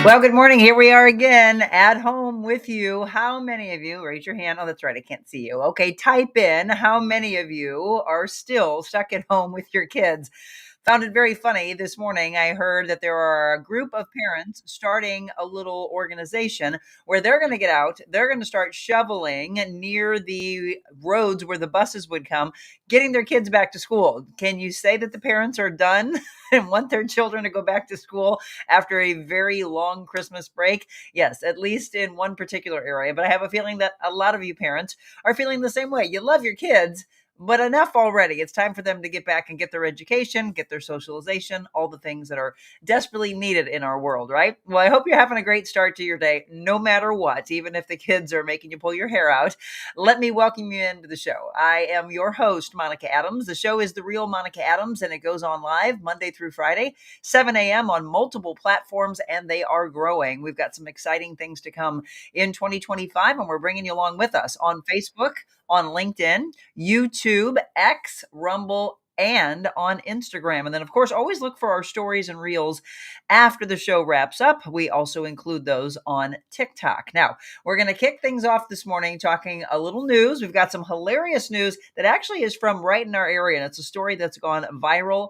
Well, good morning. Here we are again at home with you. How many of you, raise your hand. Oh, that's right. I can't see you. Okay, type in how many of you are still stuck at home with your kids. Found it very funny this morning. I heard that there are a group of parents starting a little organization where they're going to get out. They're going to start shoveling near the roads where the buses would come, getting their kids back to school. Can you say that the parents are done and want their children to go back to school after a very long Christmas break? Yes, at least in one particular area. But I have a feeling that a lot of you parents are feeling the same way. You love your kids, but enough already. It's time for them to get back and get their education, get their socialization, all the things that are desperately needed in our world, right? Well, I hope you're having a great start to your day, no matter what, even if the kids are making you pull your hair out. Let me welcome you into the show. I am your host, Monica Adams. The show is The Real Monica Adams, and it goes on live Monday through Friday, 7 a.m. on multiple platforms, and they are growing. We've got some exciting things to come in 2025, and we're bringing you along with us on Facebook, on LinkedIn, YouTube, X, Rumble, and on Instagram. And then, of course, always look for our stories and reels after the show wraps up. We also include those on TikTok. Now, we're going to kick things off this morning talking a little news. We've got some hilarious news that actually is from right in our area, and it's a story that's gone viral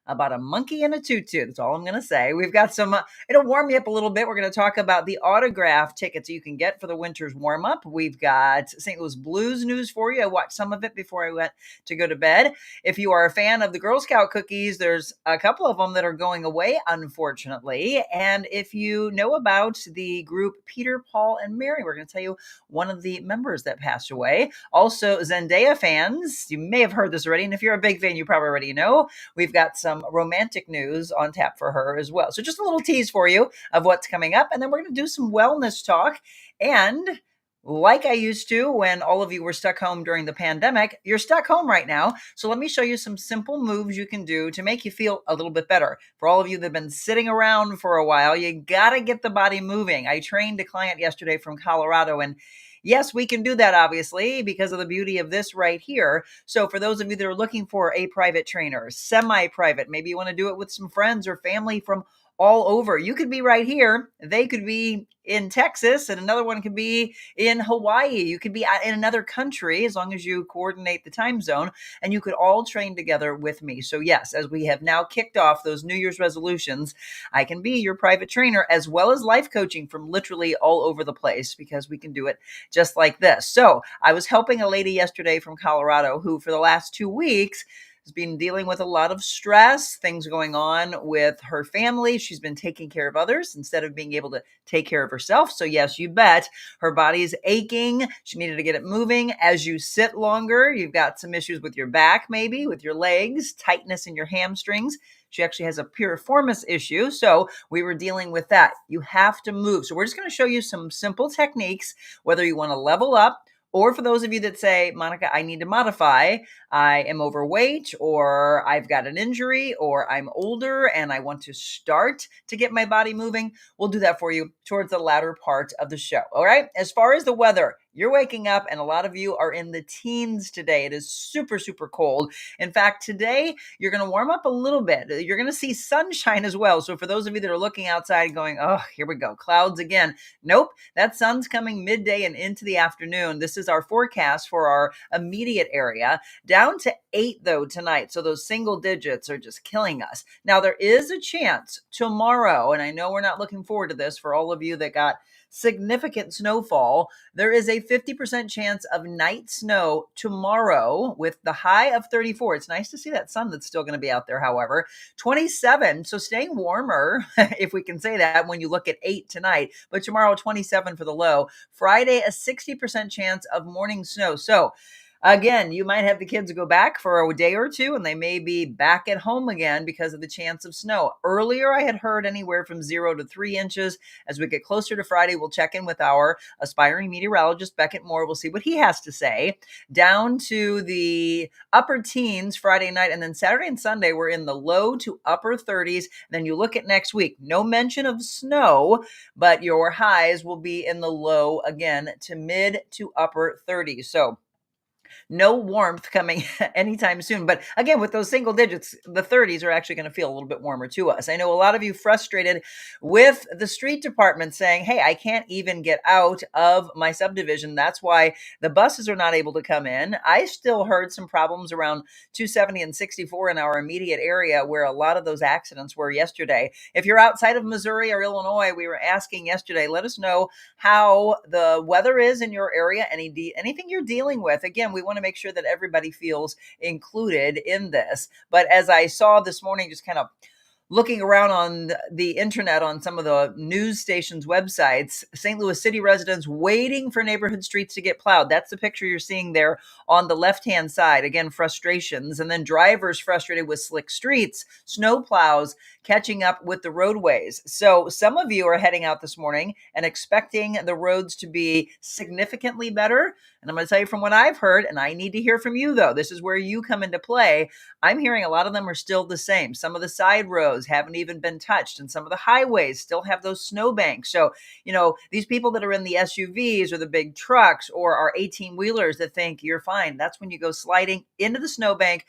about a monkey and a tutu. That's all I'm going to say. We've got some, it'll warm you up a little bit. We're going to talk about the autograph tickets you can get for the winter's warm up. We've got St. Louis Blues news for you. I watched some of it before I went to go to bed. If you are a fan of the Girl Scout cookies, there's a couple of them that are going away, unfortunately. And if you know about the group Peter, Paul, and Mary, we're going to tell you one of the members that passed away. Also, Zendaya fans, you may have heard this already. And if you're a big fan, you probably already know. We've got some romantic news on tap for her as well. So just a little tease for you of what's coming up. And then we're going to do some wellness talk. And like I used to when all of you were stuck home during the pandemic, you're stuck home right now. So let me show you some simple moves you can do to make you feel a little bit better. For all of you that have been sitting around for a while, you got to get the body moving. I trained a client yesterday from Colorado, and yes, we can do that, obviously, because of the beauty of this right here. So for those of you that are looking for a private trainer, semi-private, maybe you want to do it with some friends or family from all over. You could be right here. They could be in Texas, and another one could be in Hawaii. You could be in another country, as long as you coordinate the time zone, and you could all train together with me. So yes, as we have now kicked off those New Year's resolutions, I can be your private trainer, as well as life coaching from literally all over the place, because we can do it just like this. So I was helping a lady yesterday from Colorado who for the last 2 weeks has been dealing with a lot of stress, things going on with her family. She's been taking care of others instead of being able to take care of herself. So yes, you bet, her body is aching. She needed to get it moving. As you sit longer, you've got some issues with your back, maybe with your legs, tightness in your hamstrings. She actually has a piriformis issue. So we were dealing with that. You have to move. So we're just going to show you some simple techniques, whether you want to level up, or for those of you that say, Monica, I need to modify. I am overweight, or I've got an injury, or I'm older and I want to start to get my body moving. We'll do that for you towards the latter part of the show. All right. As far as the weather, you're waking up and a lot of you are in the teens today. It is super, super cold. In fact, today you're going to warm up a little bit. You're going to see sunshine as well. So for those of you that are looking outside going, oh, here we go, clouds again. Nope, that sun's coming midday and into the afternoon. This is our forecast for our immediate area. Down to 8 though tonight. So those single digits are just killing us. Now there is a chance tomorrow, and I know we're not looking forward to this for all of you that got significant snowfall. There is a 50% chance of night snow tomorrow with the high of 34. It's nice to see that sun that's still going to be out there, however. 27, so staying warmer, if we can say that, when you look at 8 tonight. But tomorrow, 27 for the low. Friday, a 60% chance of morning snow. So again, you might have the kids go back for a day or two, and they may be back at home again because of the chance of snow. Earlier, I had heard anywhere from 0 to 3 inches. As we get closer to Friday, we'll check in with our aspiring meteorologist, Beckett Moore. We'll see what he has to say. Down to the upper teens Friday night, and then Saturday and Sunday, we're in the low to upper 30s. Then you look at next week, no mention of snow, but your highs will be in the low again to mid to upper 30s. So No warmth coming anytime soon. But again, with those single digits, the 30s are actually going to feel a little bit warmer to us. I know a lot of you frustrated with the street department saying, hey, I can't even get out of my subdivision. That's why the buses are not able to come in. I still heard some problems around 270 and 64 in our immediate area where a lot of those accidents were yesterday. If you're outside of Missouri or Illinois, we were asking yesterday, let us know how the weather is in your area, anything you're dealing with. Again, we want to make sure that everybody feels included in this. But as I saw this morning, just kind of looking around on the internet on some of the news stations' websites, St. Louis City residents waiting for neighborhood streets to get plowed. That's the picture you're seeing there on the left-hand side. Again, frustrations. And then drivers frustrated with slick streets, snow plows catching up with the roadways. So some of you are heading out this morning and expecting the roads to be significantly better. And I'm going to tell you from what I've heard, and I need to hear from you, though. This is where you come into play. I'm hearing a lot of them are still the same. Some of the side roads haven't even been touched, and some of the highways still have those snowbanks. So, these people that are in the SUVs or the big trucks or our 18-wheelers that think you're fine, that's when you go sliding into the snowbank.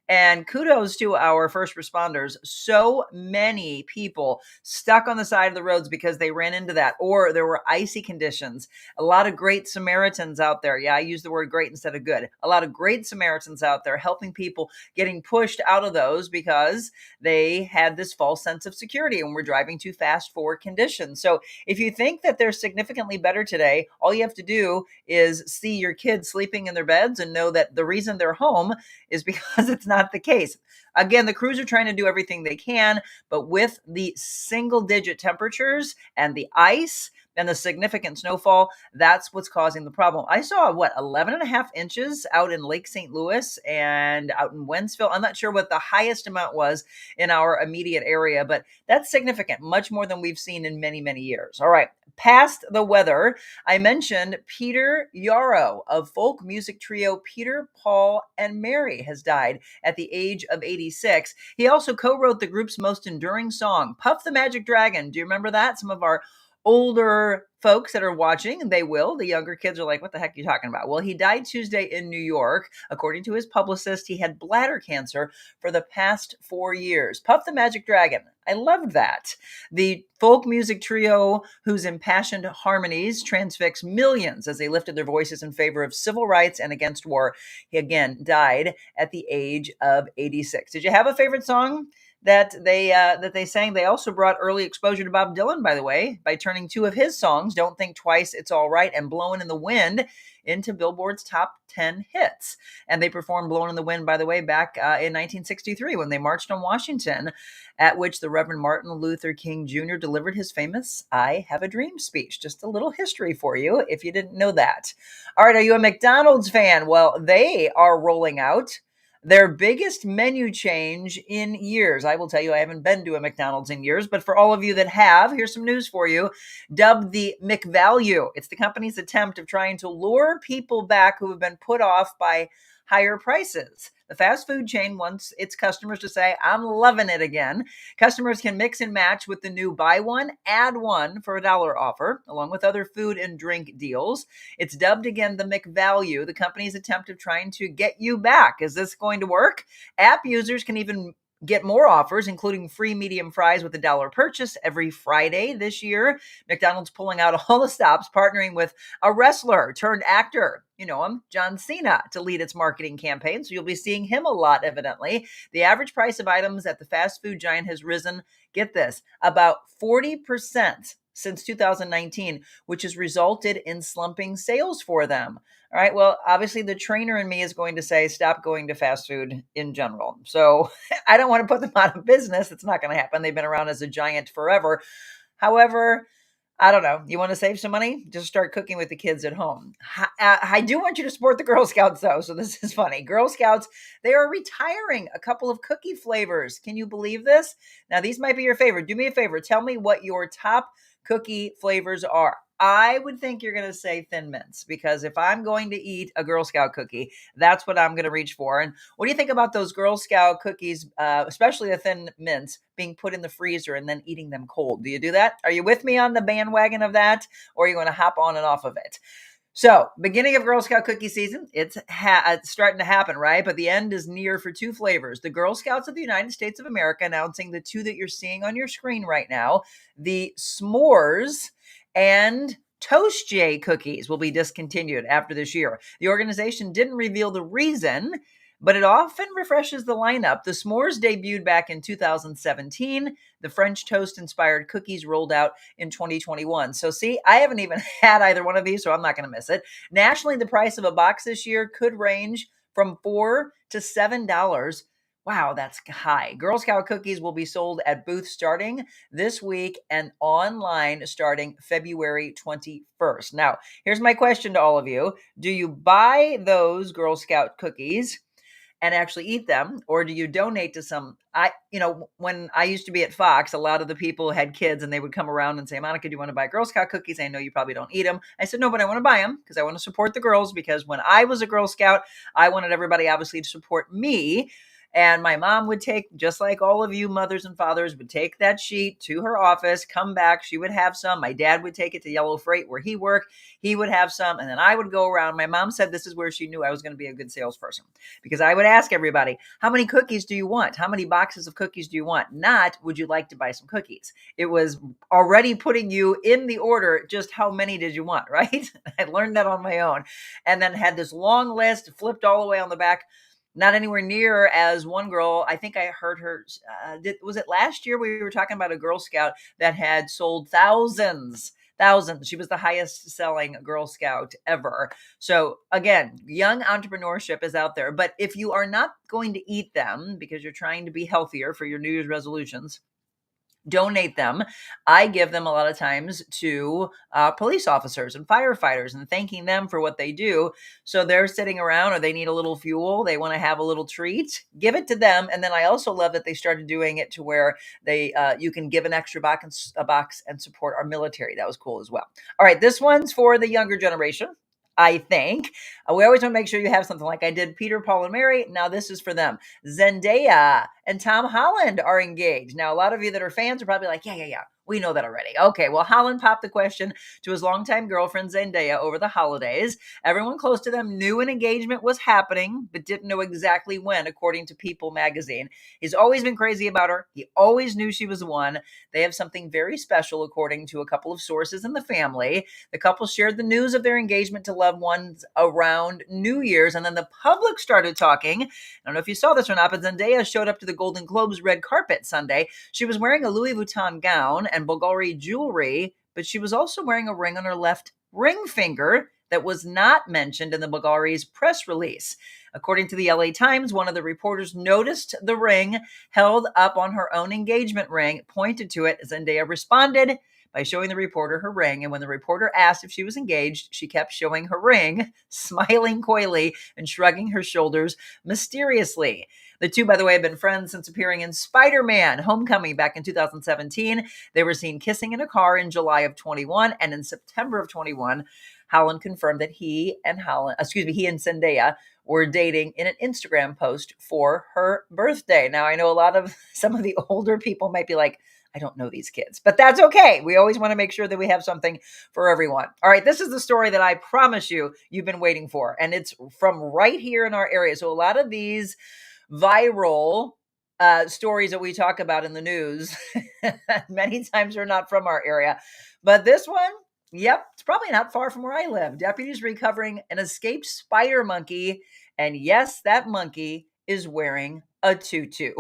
And kudos to our first responders. So many people stuck on the side of the roads because they ran into that, or there were icy conditions. A lot of great Samaritans out there. Yeah, I use the word great instead of good. A lot of great Samaritans out there helping people getting pushed out of those because they had this false sense of security and were driving too fast for conditions. So if you think that they're significantly better today, all you have to do is see your kids sleeping in their beds and know that the reason they're home is because it's not the case. Again, the crews are trying to do everything they can, but with the single digit temperatures and the ice and the significant snowfall, that's what's causing the problem. I saw 11 and a half inches out in Lake St. Louis and out in Wentzville. I'm not sure what the highest amount was in our immediate area, but that's significant, much more than we've seen in many, many years. All right. Past the weather, I mentioned Peter Yarrow of folk music trio Peter, Paul, and Mary has died at the age of 86. He also co-wrote the group's most enduring song, Puff the Magic Dragon. Do you remember that? Some of our older folks that are watching, they will. The younger kids are like, what the heck are you talking about? Well, he died Tuesday in New York. According to his publicist, he had bladder cancer for the past 4 years. Puff the Magic Dragon. I loved that. The folk music trio whose impassioned harmonies transfixed millions as they lifted their voices in favor of civil rights and against war. He again died at the age of 86. Did you have a favorite song that they sang? They also brought early exposure to Bob Dylan, by the way, by turning two of his songs, Don't Think Twice, It's All Right, and Blowin' in the Wind, into Billboard's top 10 hits. And they performed Blowin' in the Wind, by the way, back in 1963 when they marched on Washington, at which the Reverend Martin Luther King Jr. delivered his famous I Have a Dream speech. Just a little history for you if you didn't know that. All right, are you a McDonald's fan? Well, they are rolling out their biggest menu change in years. I will tell you, I haven't been to a McDonald's in years, but for all of you that have, here's some news for you. Dubbed the McValue. It's the company's attempt of trying to lure people back who have been put off by higher prices. The fast food chain wants its customers to say, I'm loving it again. Customers can mix and match with the new buy one, add one for $1 offer, along with other food and drink deals. It's dubbed again the McValue, the company's attempt of trying to get you back. Is this going to work? App users can even get more offers, including free medium fries with $1 purchase every Friday this year. McDonald's pulling out all the stops, partnering with a wrestler turned actor. You know him, John Cena, to lead its marketing campaign. So you'll be seeing him a lot, evidently. The average price of items at the fast food giant has risen, get this, about 40% since 2019, which has resulted in slumping sales for them. All right. Well, obviously the trainer in me is going to say, stop going to fast food in general. So I don't want to put them out of business. It's not going to happen. They've been around as a giant forever. However, I don't know. You want to save some money? Just start cooking with the kids at home. I do want you to support the Girl Scouts, though. So this is funny. Girl Scouts, they are retiring a couple of cookie flavors. Can you believe this? Now, these might be your favorite. Do me a favor. Tell me what your top cookie flavors are. I would think you're going to say Thin Mints, because if I'm going to eat a Girl Scout cookie, that's what I'm going to reach for. And what do you think about those Girl Scout cookies, especially the Thin Mints, being put in the freezer and then eating them cold? Do you do that? Are you with me on the bandwagon of that, or are you going to hop on and off of it? So, beginning of Girl Scout cookie season, it's starting to happen, right? But the end is near for two flavors. The Girl Scouts of the United States of America announcing the two that you're seeing on your screen right now, the s'mores and Toast J cookies will be discontinued after this year. The organization didn't reveal the reason, but it often refreshes the lineup. The s'mores debuted back in 2017. The French toast inspired cookies rolled out in 2021. So, see, I haven't even had either one of these, so I'm not going to miss it. Nationally, the price of a box this year could range from $4 to $7. Wow, that's high. Girl Scout cookies will be sold at booths starting this week and online starting February 21st. Now, here's my question to all of you. Do you buy those Girl Scout cookies and actually eat them, or do you donate to some? When I used to be at Fox, a lot of the people had kids and they would come around and say, Monica, do you want to buy Girl Scout cookies? I know you probably don't eat them. I said, no, but I want to buy them because I want to support the girls, because when I was a Girl Scout, I wanted everybody obviously to support me. And my mom would take, just like all of you mothers and fathers, would take that sheet to her office, come back. She would have some. My dad would take it to Yellow Freight where he worked. He would have some. And then I would go around. My mom said this is where she knew I was going to be a good salesperson, because I would ask everybody, how many cookies do you want? How many boxes of cookies do you want? Not, would you like to buy some cookies? It was already putting you in the order, just how many did you want, right? I learned that on my own. And then had this long list flipped all the way on the back. Not anywhere near as one girl. I think I heard her. Was it last year we were talking about a Girl Scout that had sold thousands? Thousands. She was the highest selling Girl Scout ever. So again, young entrepreneurship is out there. But if you are not going to eat them because you're trying to be healthier for your New Year's resolutions, donate them. I give them a lot of times to police officers and firefighters and thanking them for what they do. So they're sitting around, or they need a little fuel, they want to have a little treat, give it to them. And then I also love that they started doing it to where you can give an extra box, and support our military. That was cool as well. All right, this one's for the younger generation, I think. We always want to make sure you have something. Like I did Peter, Paul, and Mary. Now this is for them. Zendaya and Tom Holland are engaged. Now, a lot of you that are fans are probably like, yeah. We know that already. Okay, well, Holland popped the question to his longtime girlfriend, Zendaya, over the holidays. Everyone close to them knew an engagement was happening, but didn't know exactly when, according to People magazine. He's always been crazy about her. He always knew she was the one. They have something very special, according to a couple of sources in the family. The couple shared the news of their engagement to loved ones around New Year's, and then the public started talking. I don't know if you saw this or not, but Zendaya showed up to the Golden Globes red carpet Sunday. She was wearing a Louis Vuitton gown and Bulgari jewelry, but she was also wearing a ring on her left ring finger that was not mentioned in the Bulgari's press release. According to the LA Times, one of the reporters noticed the ring held up on her own engagement ring, pointed to it. Zendaya responded by showing the reporter her ring. And when the reporter asked if she was engaged, she kept showing her ring, smiling coyly and shrugging her shoulders mysteriously. The two, by the way, have been friends since appearing in Spider-Man Homecoming back in 2017. They were seen kissing in a car in July of 21, and in September of 21, Holland confirmed that he and Zendaya were dating in an Instagram post for her birthday. Now, I know some of the older people might be like, I don't know these kids, but that's okay. We always want to make sure that we have something for everyone. All right, this is the story that I promise you've been waiting for, and it's from right here in our area. So a lot of these viral stories that we talk about in the news many times are not from our area, but this one, yep, it's probably not far from where I live. Deputies recovering an escaped spider monkey, and yes, that monkey is wearing a tutu.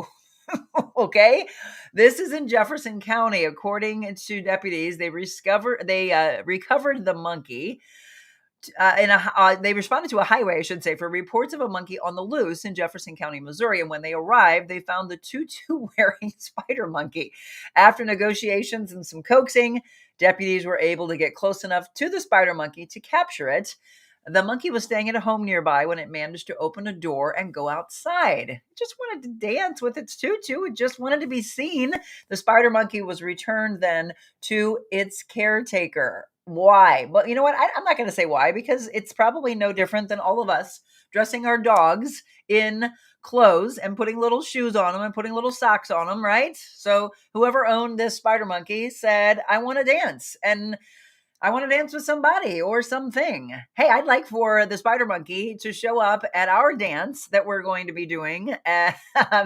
Okay, this is in Jefferson County. According to deputies, they recovered the monkey. They responded to a highway, I should say, for reports of a monkey on the loose in Jefferson County, Missouri. And when they arrived, they found the tutu-wearing spider monkey. After negotiations and some coaxing, deputies were able to get close enough to the spider monkey to capture it. The monkey was staying at a home nearby when it managed to open a door and go outside. It just wanted to dance with its tutu. It just wanted to be seen. The spider monkey was returned then to its caretaker. Why? Well, you know what? I'm not going to say why, because it's probably no different than all of us dressing our dogs in clothes and putting little shoes on them and putting little socks on them, right? So whoever owned this spider monkey said, I want to dance. And I want to dance with somebody or something. Hey, I'd like for the spider monkey to show up at our dance that we're going to be doing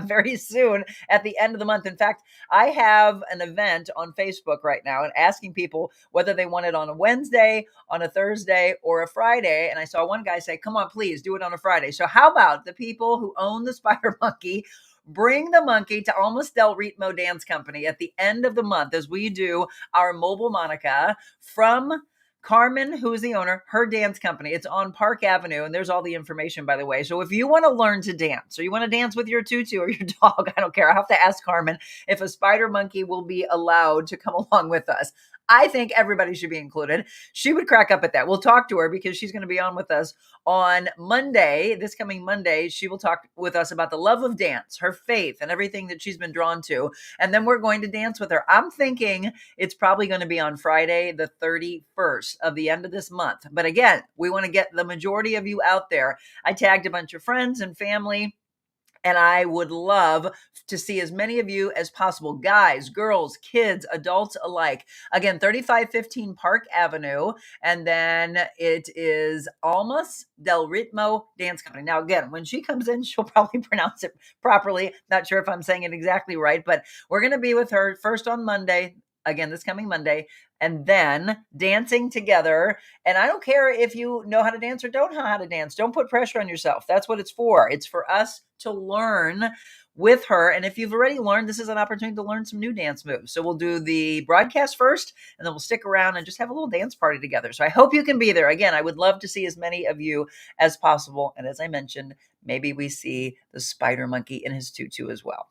very soon at the end of the month. In fact, I have an event on Facebook right now and asking people whether they want it on a Wednesday, on a Thursday, or a Friday. And I saw one guy say, come on, please do it on a Friday. So how about the people who own the spider monkey bring the monkey to Almost Del Ritmo Dance Company at the end of the month as we do our Mobile Monica from Carmen, who is the owner, her dance company. It's on Park Avenue, and there's all the information, by the way. So if you want to learn to dance, or you want to dance with your tutu or your dog, I don't care. I have to ask Carmen if a spider monkey will be allowed to come along with us. I think everybody should be included. She would crack up at that. We'll talk to her because she's going to be on with us on Monday, this coming Monday. She will talk with us about the love of dance, her faith, and everything that she's been drawn to. And then we're going to dance with her. I'm thinking it's probably going to be on Friday, the 31st of the end of this month. But again, we want to get the majority of you out there. I tagged a bunch of friends and family. And I would love to see as many of you as possible, guys, girls, kids, adults alike. Again, 3515 Park Avenue. And then it is Almas Del Ritmo Dance Company. Now, again, when she comes in, she'll probably pronounce it properly. Not sure if I'm saying it exactly right, but we're going to be with her first on Monday. Again, this coming Monday, and then dancing together. And I don't care if you know how to dance or don't know how to dance. Don't put pressure on yourself. That's what it's for. It's for us to learn with her. And if you've already learned, this is an opportunity to learn some new dance moves. So we'll do the broadcast first, and then we'll stick around and just have a little dance party together. So I hope you can be there. Again, I would love to see as many of you as possible. And as I mentioned, maybe we see the spider monkey in his tutu as well.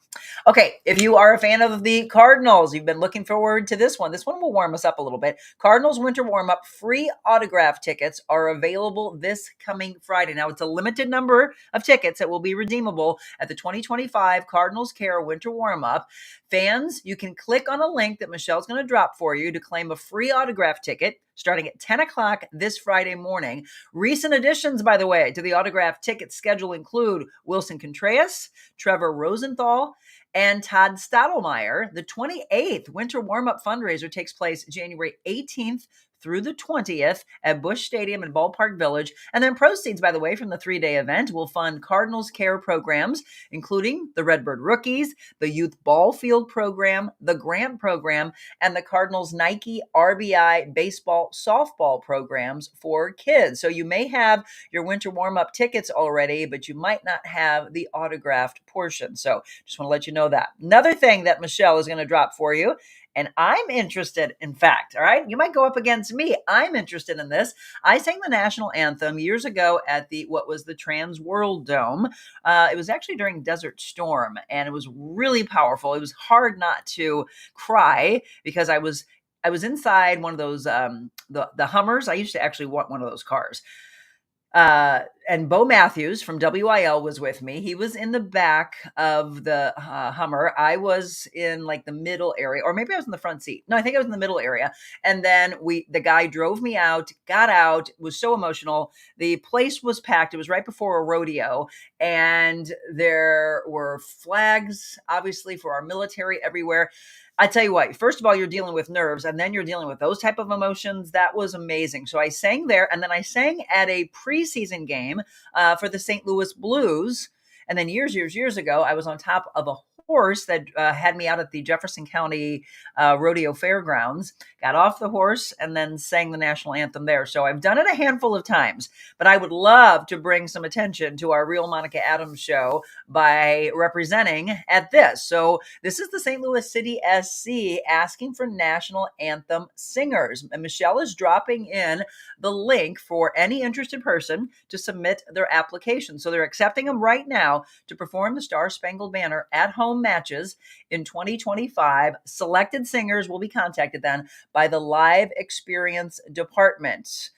Okay, if you are a fan of the Cardinals, you've been looking forward to this one. This one will warm us up a little bit. Cardinals Winter Warm-Up free autograph tickets are available this coming Friday. Now, it's a limited number of tickets that will be redeemable at the 2025 Cardinals Care Winter Warm-Up. Fans, you can click on a link that Michelle's going to drop for you to claim a free autograph ticket starting at 10 o'clock this Friday morning. Recent additions, by the way, to the autograph ticket schedule include Wilson Contreras, Trevor Rosenthal, and Todd Stottlemyre. The 28th Winter Warm-Up fundraiser takes place January 18th through the 20th at Busch Stadium in Ballpark Village. And then proceeds, by the way, from the 3-day event will fund Cardinals care programs, including the Redbird Rookies, the Youth Ball Field program, the Grant program, and the Cardinals Nike RBI baseball softball programs for kids. So you may have your winter warm-up tickets already, but you might not have the autographed portion. So just want to let you know that. Another thing that Michelle is going to drop for you, and I'm interested, in fact, all right, you might go up against me. I'm interested in this. I sang the national anthem years ago at what was the Trans World Dome. It was actually during Desert Storm, and it was really powerful. It was hard not to cry because I was inside one of those, the Hummers. I used to actually want one of those cars. And Bo Matthews from WIL was with me. He was in the back of the Hummer. I was in like the middle area, or maybe I was in the front seat. No, I think I was in the middle area. And then the guy drove me out, got out, was so emotional. The place was packed. It was right before a rodeo, and there were flags, obviously, for our military everywhere. I tell you what, first of all, you're dealing with nerves, and then you're dealing with those type of emotions. That was amazing. So I sang there, and then I sang at a preseason game for the St. Louis Blues. And then years ago, I was on top of a horse that had me out at the Jefferson County Rodeo Fairgrounds, got off the horse, and then sang the national anthem there. So I've done it a handful of times, but I would love to bring some attention to our Real Monica Adams show by representing at this. So this is the St. Louis City SC asking for national anthem singers. And Michelle is dropping in the link for any interested person to submit their application. So they're accepting them right now to perform the Star Spangled Banner at home matches in 2025. Selected singers will be contacted then by the Live Experience Department.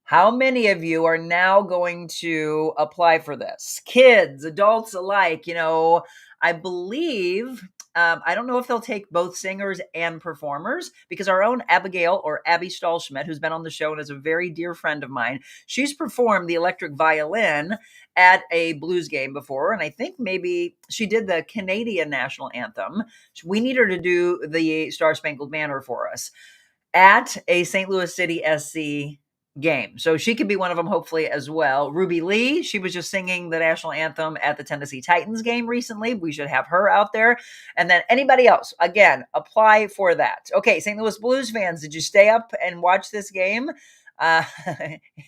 How many of you are now going to apply for this? Kids, adults alike. I believe, I don't know if they'll take both singers and performers, because our own Abigail, or Abby Stahlschmidt, who's been on the show and is a very dear friend of mine, she's performed the electric violin at a blues game before. And I think maybe she did the Canadian national anthem. We need her to do the Star Spangled Banner for us. at a St. Louis City SC game. So she could be one of them, hopefully, as well. Ruby Lee, she was just singing the national anthem at the Tennessee Titans game recently. We should have her out there. And then anybody else, again, apply for that. Okay, St. Louis Blues fans, did you stay up and watch this game? Uh,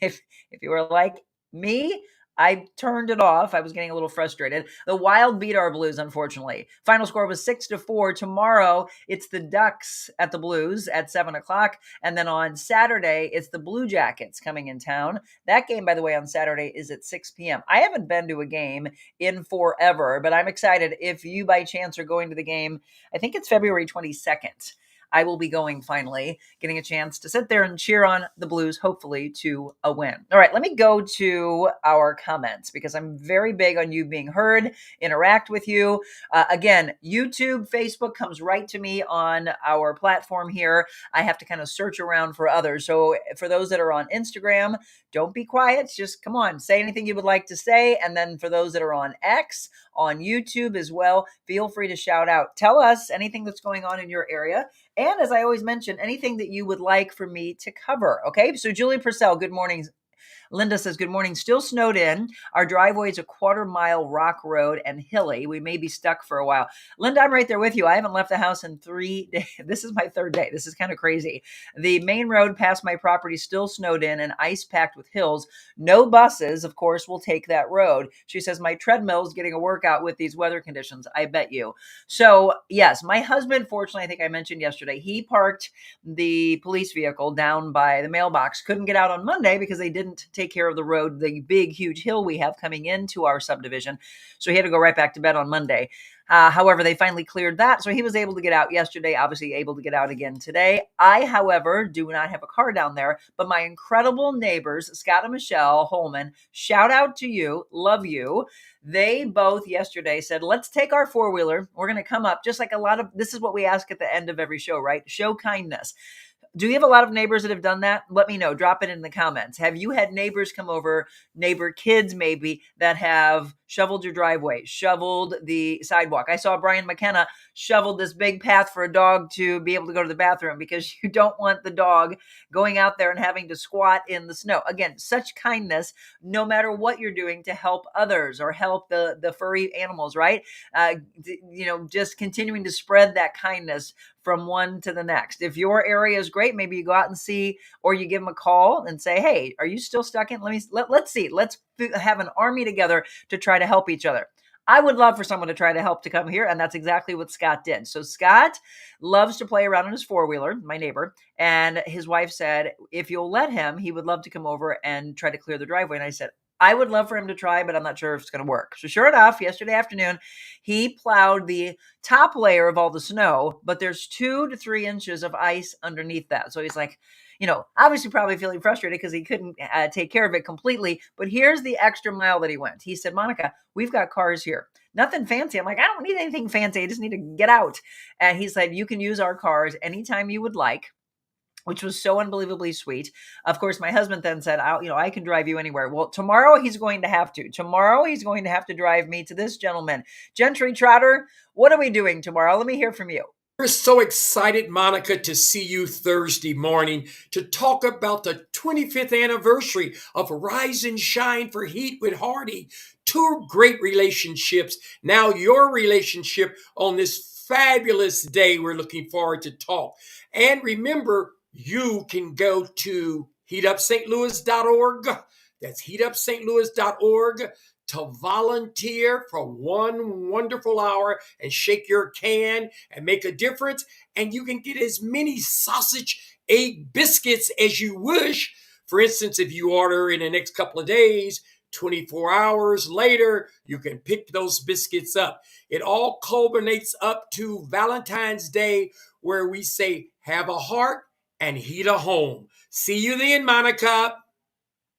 if you were like me, I turned it off. I was getting a little frustrated. The Wild beat our Blues, unfortunately. Final score was 6-4. Tomorrow, it's the Ducks at the Blues at 7 o'clock. And then on Saturday, it's the Blue Jackets coming in town. That game, by the way, on Saturday is at 6 p.m. I haven't been to a game in forever, but I'm excited. If you by chance are going to the game, I think it's February 22nd. I will be going finally, getting a chance to sit there and cheer on the Blues, hopefully to a win. All right, let me go to our comments because I'm very big on you being heard, interact with you. Again, YouTube, Facebook comes right to me on our platform here. I have to kind of search around for others. So for those that are on Instagram, don't be quiet. Just come on, say anything you would like to say. And then for those that are on X, on YouTube as well, feel free to shout out. Tell us anything that's going on in your area. And as I always mention, anything that you would like for me to cover. Okay. So Julie Purcell, good morning. Linda says, good morning. Still snowed in. Our driveway is a 1/4 mile rock road and hilly. We may be stuck for a while. Linda, I'm right there with you. I haven't left the house in 3 days. This is my third day. This is kind of crazy. The main road past my property still snowed in and ice packed with hills. No buses, of course, will take that road. She says, my treadmill is getting a workout with these weather conditions. I bet you. So yes, my husband, fortunately, I think I mentioned yesterday, he parked the police vehicle down by the mailbox. Couldn't get out on Monday because they didn't take care of the road, the big, huge hill we have coming into our subdivision. So he had to go right back to bed on Monday. However, they finally cleared that. So he was able to get out yesterday, obviously able to get out again today. I, however, do not have a car down there, but my incredible neighbors, Scott and Michelle Holman, shout out to you. Love you. They both yesterday said, let's take our four-wheeler. We're going to come up just like this is what we ask at the end of every show, right? Show kindness. Do you have a lot of neighbors that have done that? Let me know. Drop it in the comments. Have you had neighbors come over, neighbor kids maybe, that have shoveled your driveway, shoveled the sidewalk? I saw Brian McKenna shoveled this big path for a dog to be able to go to the bathroom because you don't want the dog going out there and having to squat in the snow. Again, such kindness, no matter what you're doing to help others or help the furry animals, right? Just continuing to spread that kindness from one to the next. If your area is great, maybe you go out and see, or you give them a call and say, hey, are you still stuck in? Let's see. Let's have an army together to try to help each other. I would love for someone to try to help to come here. And that's exactly what Scott did. So Scott loves to play around on his four-wheeler, my neighbor. And his wife said, if you'll let him, he would love to come over and try to clear the driveway. And I said, I would love for him to try, but I'm not sure if it's going to work. So sure enough, yesterday afternoon, he plowed the top layer of all the snow, but there's 2 to 3 inches of ice underneath that. So he's like, obviously probably feeling frustrated because he couldn't take care of it completely. But here's the extra mile that he went. He said, Monica, we've got cars here. Nothing fancy. I'm like, I don't need anything fancy. I just need to get out. And he said, you can use our cars anytime you would like, which was so unbelievably sweet. Of course, my husband then said, I can drive you anywhere. Well, tomorrow he's going to have to. Tomorrow he's going to have to drive me to this gentleman. Gentry Trotter, what are we doing tomorrow? Let me hear from you. We're so excited, Monica, to see you Thursday morning to talk about the 25th anniversary of Rise and Shine for Heat with Hardy. 2 great relationships. Now your relationship on this fabulous day. We're looking forward to talk. And remember, you can go to heatupstlouis.org. That's heatupstlouis.org to volunteer for 1 wonderful hour and shake your can and make a difference. And you can get as many sausage, egg, biscuits as you wish. For instance, if you order in the next couple of days, 24 hours later, you can pick those biscuits up. It all culminates up to Valentine's Day, where we say, have a heart and heat a home. See you then, Monica.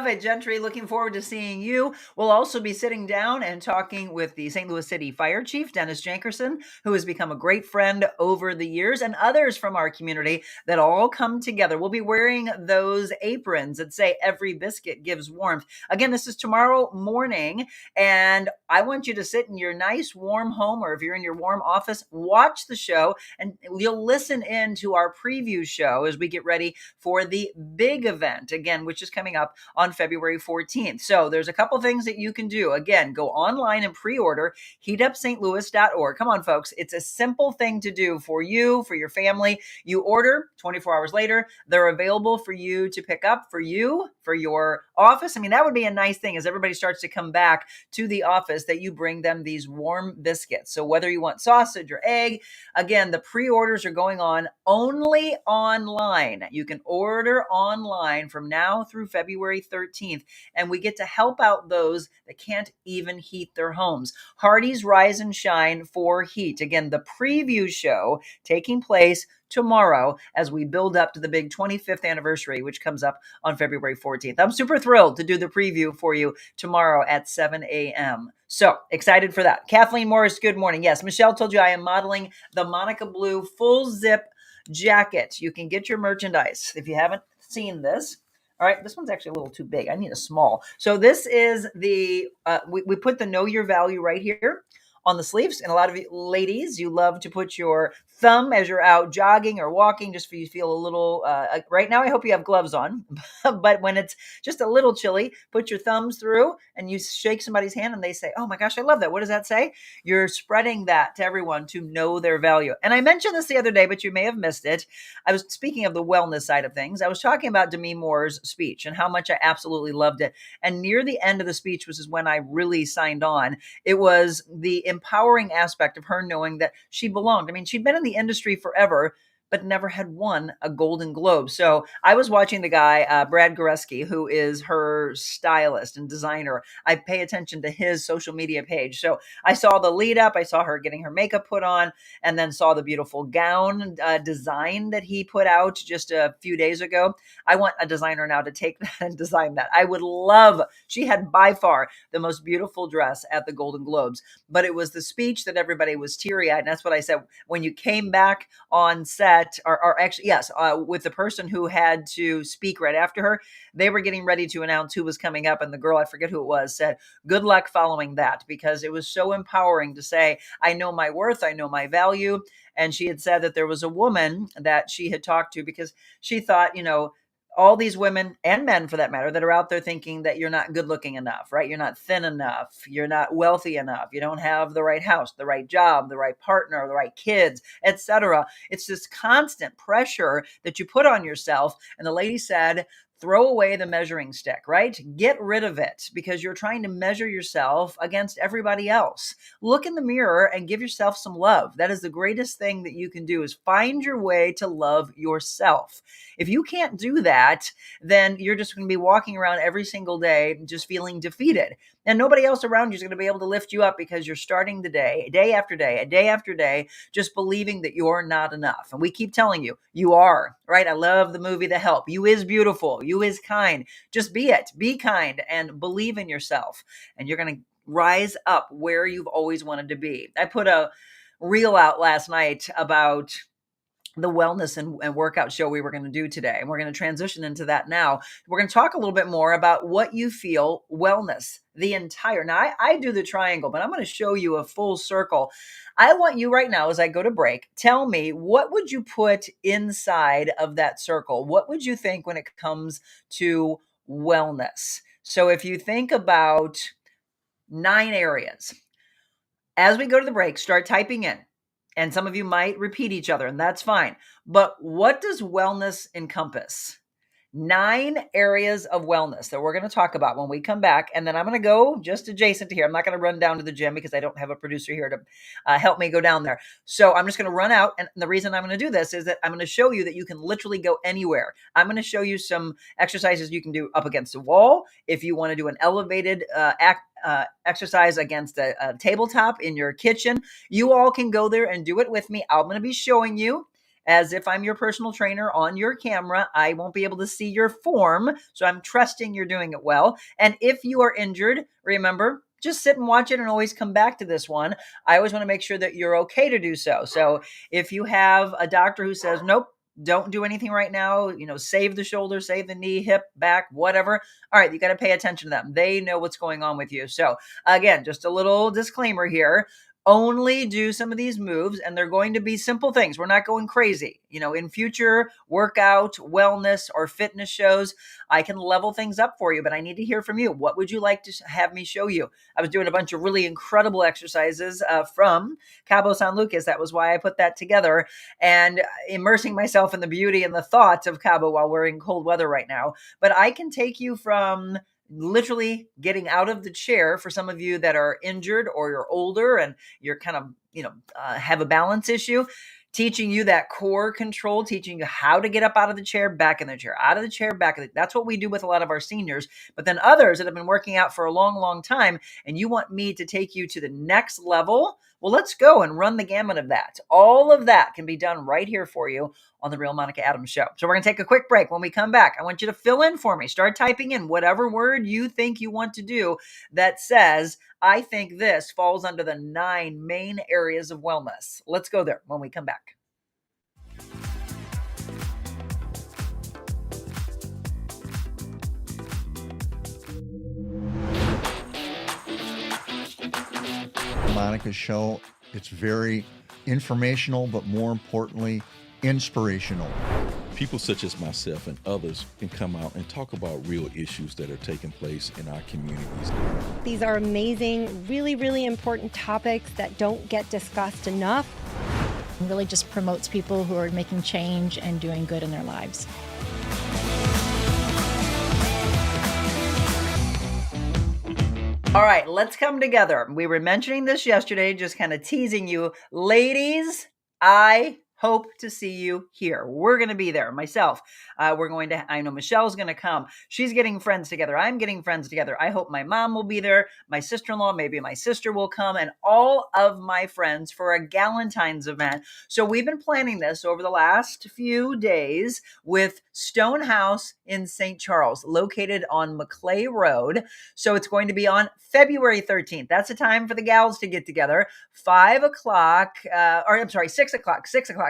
Gentry, looking forward to seeing you. We'll also be sitting down and talking with the St. Louis City Fire Chief, Dennis Jankerson, who has become a great friend over the years, and others from our community that all come together. We'll be wearing those aprons that say every biscuit gives warmth. Again, this is tomorrow morning, and I want you to sit in your nice warm home, or if you're in your warm office, watch the show, and you'll listen in to our preview show as we get ready for the big event, again, which is coming up on February 14th. So there's a couple things that you can do. Again, go online and pre-order heatupstlouis.org. Come on, folks. It's a simple thing to do for you, for your family. You order 24 hours later, they're available for you to pick up for you, for your office. I mean, that would be a nice thing as everybody starts to come back to the office that you bring them these warm biscuits. So whether you want sausage or egg, again, the pre-orders are going on only online. You can order online from now through February 13th, and we get to help out those that can't even heat their homes. Hardy's Rise and Shine for Heat. Again, the preview show taking place tomorrow as we build up to the big 25th anniversary, which comes up on February 14th. I'm super thrilled to do the preview for you tomorrow at 7 a.m. So excited for that. Kathleen Morris, good morning. Yes, Michelle told you I am modeling the Monica Blue full zip jacket. You can get your merchandise if you haven't seen this. All right, this one's actually a little too big. I need a small. So this is the, we put the know your value right here on the sleeves. And a lot of you ladies, you love to put your thumb as you're out jogging or walking, just for you to feel a little, right now, I hope you have gloves on, but when it's just a little chilly, put your thumbs through and you shake somebody's hand and they say, oh my gosh, I love that. What does that say? You're spreading that to everyone to know their value. And I mentioned this the other day, but you may have missed it. I was speaking of the wellness side of things. I was talking about Demi Moore's speech and how much I absolutely loved it. And near the end of the speech, which is when I really signed on, it was the empowering aspect of her knowing that she belonged. I mean, she'd been in the industry forever, but never had won a Golden Globe. So I was watching the guy, Brad Goreski, who is her stylist and designer. I pay attention to his social media page. So I saw the lead up. I saw her getting her makeup put on, and then saw the beautiful gown design that he put out just a few days ago. I want a designer now to take that and design that. I would love, she had by far the most beautiful dress at the Golden Globes, but it was the speech that everybody was teary-eyed. And that's what I said. When you came back on set, or actually, yes, with the person who had to speak right after her, they were getting ready to announce who was coming up. And the girl, I forget who it was, said, good luck following that, because it was so empowering to say, I know my worth, I know my value. And she had said that there was a woman that she had talked to because she thought, all these women and men for that matter that are out there thinking that you're not good looking enough, right? You're not thin enough. You're not wealthy enough. You don't have the right house, the right job, the right partner, the right kids, etc. It's this constant pressure that you put on yourself. And the lady said, throw away the measuring stick, right? Get rid of it, because you're trying to measure yourself against everybody else. Look in the mirror and give yourself some love. That is the greatest thing that you can do, is find your way to love yourself. If you can't do that, then you're just going to be walking around every single day just feeling defeated. And nobody else around you is going to be able to lift you up, because you're starting the day after day, just believing that you're not enough. And we keep telling you, you are, right? I love the movie The Help. You is beautiful. You is kind. Just be it. Be kind and believe in yourself. And you're going to rise up where you've always wanted to be. I put a reel out last night about the wellness and workout show we were going to do today. And we're going to transition into that now. We're going to talk a little bit more about what you feel wellness, the entire. Now, I do the triangle, but I'm going to show you a full circle. I want you right now, as I go to break, tell me, what would you put inside of that circle? What would you think when it comes to wellness? So if you think about 9 areas, as we go to the break, start typing in. And some of you might repeat each other, and that's fine. But what does wellness encompass? 9 areas of wellness that we're going to talk about when we come back. And then I'm going to go just adjacent to here. I'm not going to run down to the gym because I don't have a producer here to help me go down there. So I'm just going to run out. And the reason I'm going to do this is that I'm going to show you that you can literally go anywhere. I'm going to show you some exercises you can do up against the wall. If you want to do an elevated exercise against a tabletop in your kitchen, you all can go there and do it with me. I'm going to be showing you. as if I'm your personal trainer on your camera. I won't be able to see your form, so I'm trusting you're doing it well. And if you are injured, remember, just sit and watch it and always come back to this one. I always want to make sure that you're okay to do so. So if you have a doctor who says, nope, don't do anything right now, save the shoulder, save the knee, hip, back, whatever. All right, you got to pay attention to them. They know what's going on with you. So again, just a little disclaimer here. Only do some of these moves, and they're going to be simple things. We're not going crazy. In future workout, wellness, or fitness shows, I can level things up for you, but I need to hear from you. What would you like to have me show you? I was doing a bunch of really incredible exercises from Cabo San Lucas. That was why I put that together, and immersing myself in the beauty and the thoughts of Cabo while we're in cold weather right now. But I can take you from literally getting out of the chair for some of you that are injured or you're older and you're kind of, have a balance issue, teaching you that core control, teaching you how to get up out of the chair, back in the chair, out of the chair, back in the, that's what we do with a lot of our seniors. But then others that have been working out for a long, long time, and you want me to take you to the next level, well, let's go and run the gamut of that. All of that can be done right here for you on The Real Monica Adams Show. So we're going to take a quick break. When we come back, I want you to fill in for me. Start typing in whatever word you think you want to do that says, I think this falls under the 9 main areas of wellness. Let's go there when we come back. Monica's show. It's very informational, but more importantly, inspirational. People such as myself and others can come out and talk about real issues that are taking place in our communities. These are amazing, really, really important topics that don't get discussed enough. It really just promotes people who are making change and doing good in their lives. All right, let's come together. We were mentioning this yesterday, just kind of teasing you. Ladies, I hope to see you here. We're going to be there. Myself, I know Michelle's going to come. She's getting friends together. I'm getting friends together. I hope my mom will be there. My sister-in-law, maybe my sister will come, and all of my friends for a Galentine's event. So we've been planning this over the last few days with Stone House in St. Charles, located on Maclay Road. So it's going to be on February 13th. That's the time for the gals to get together. 6 o'clock,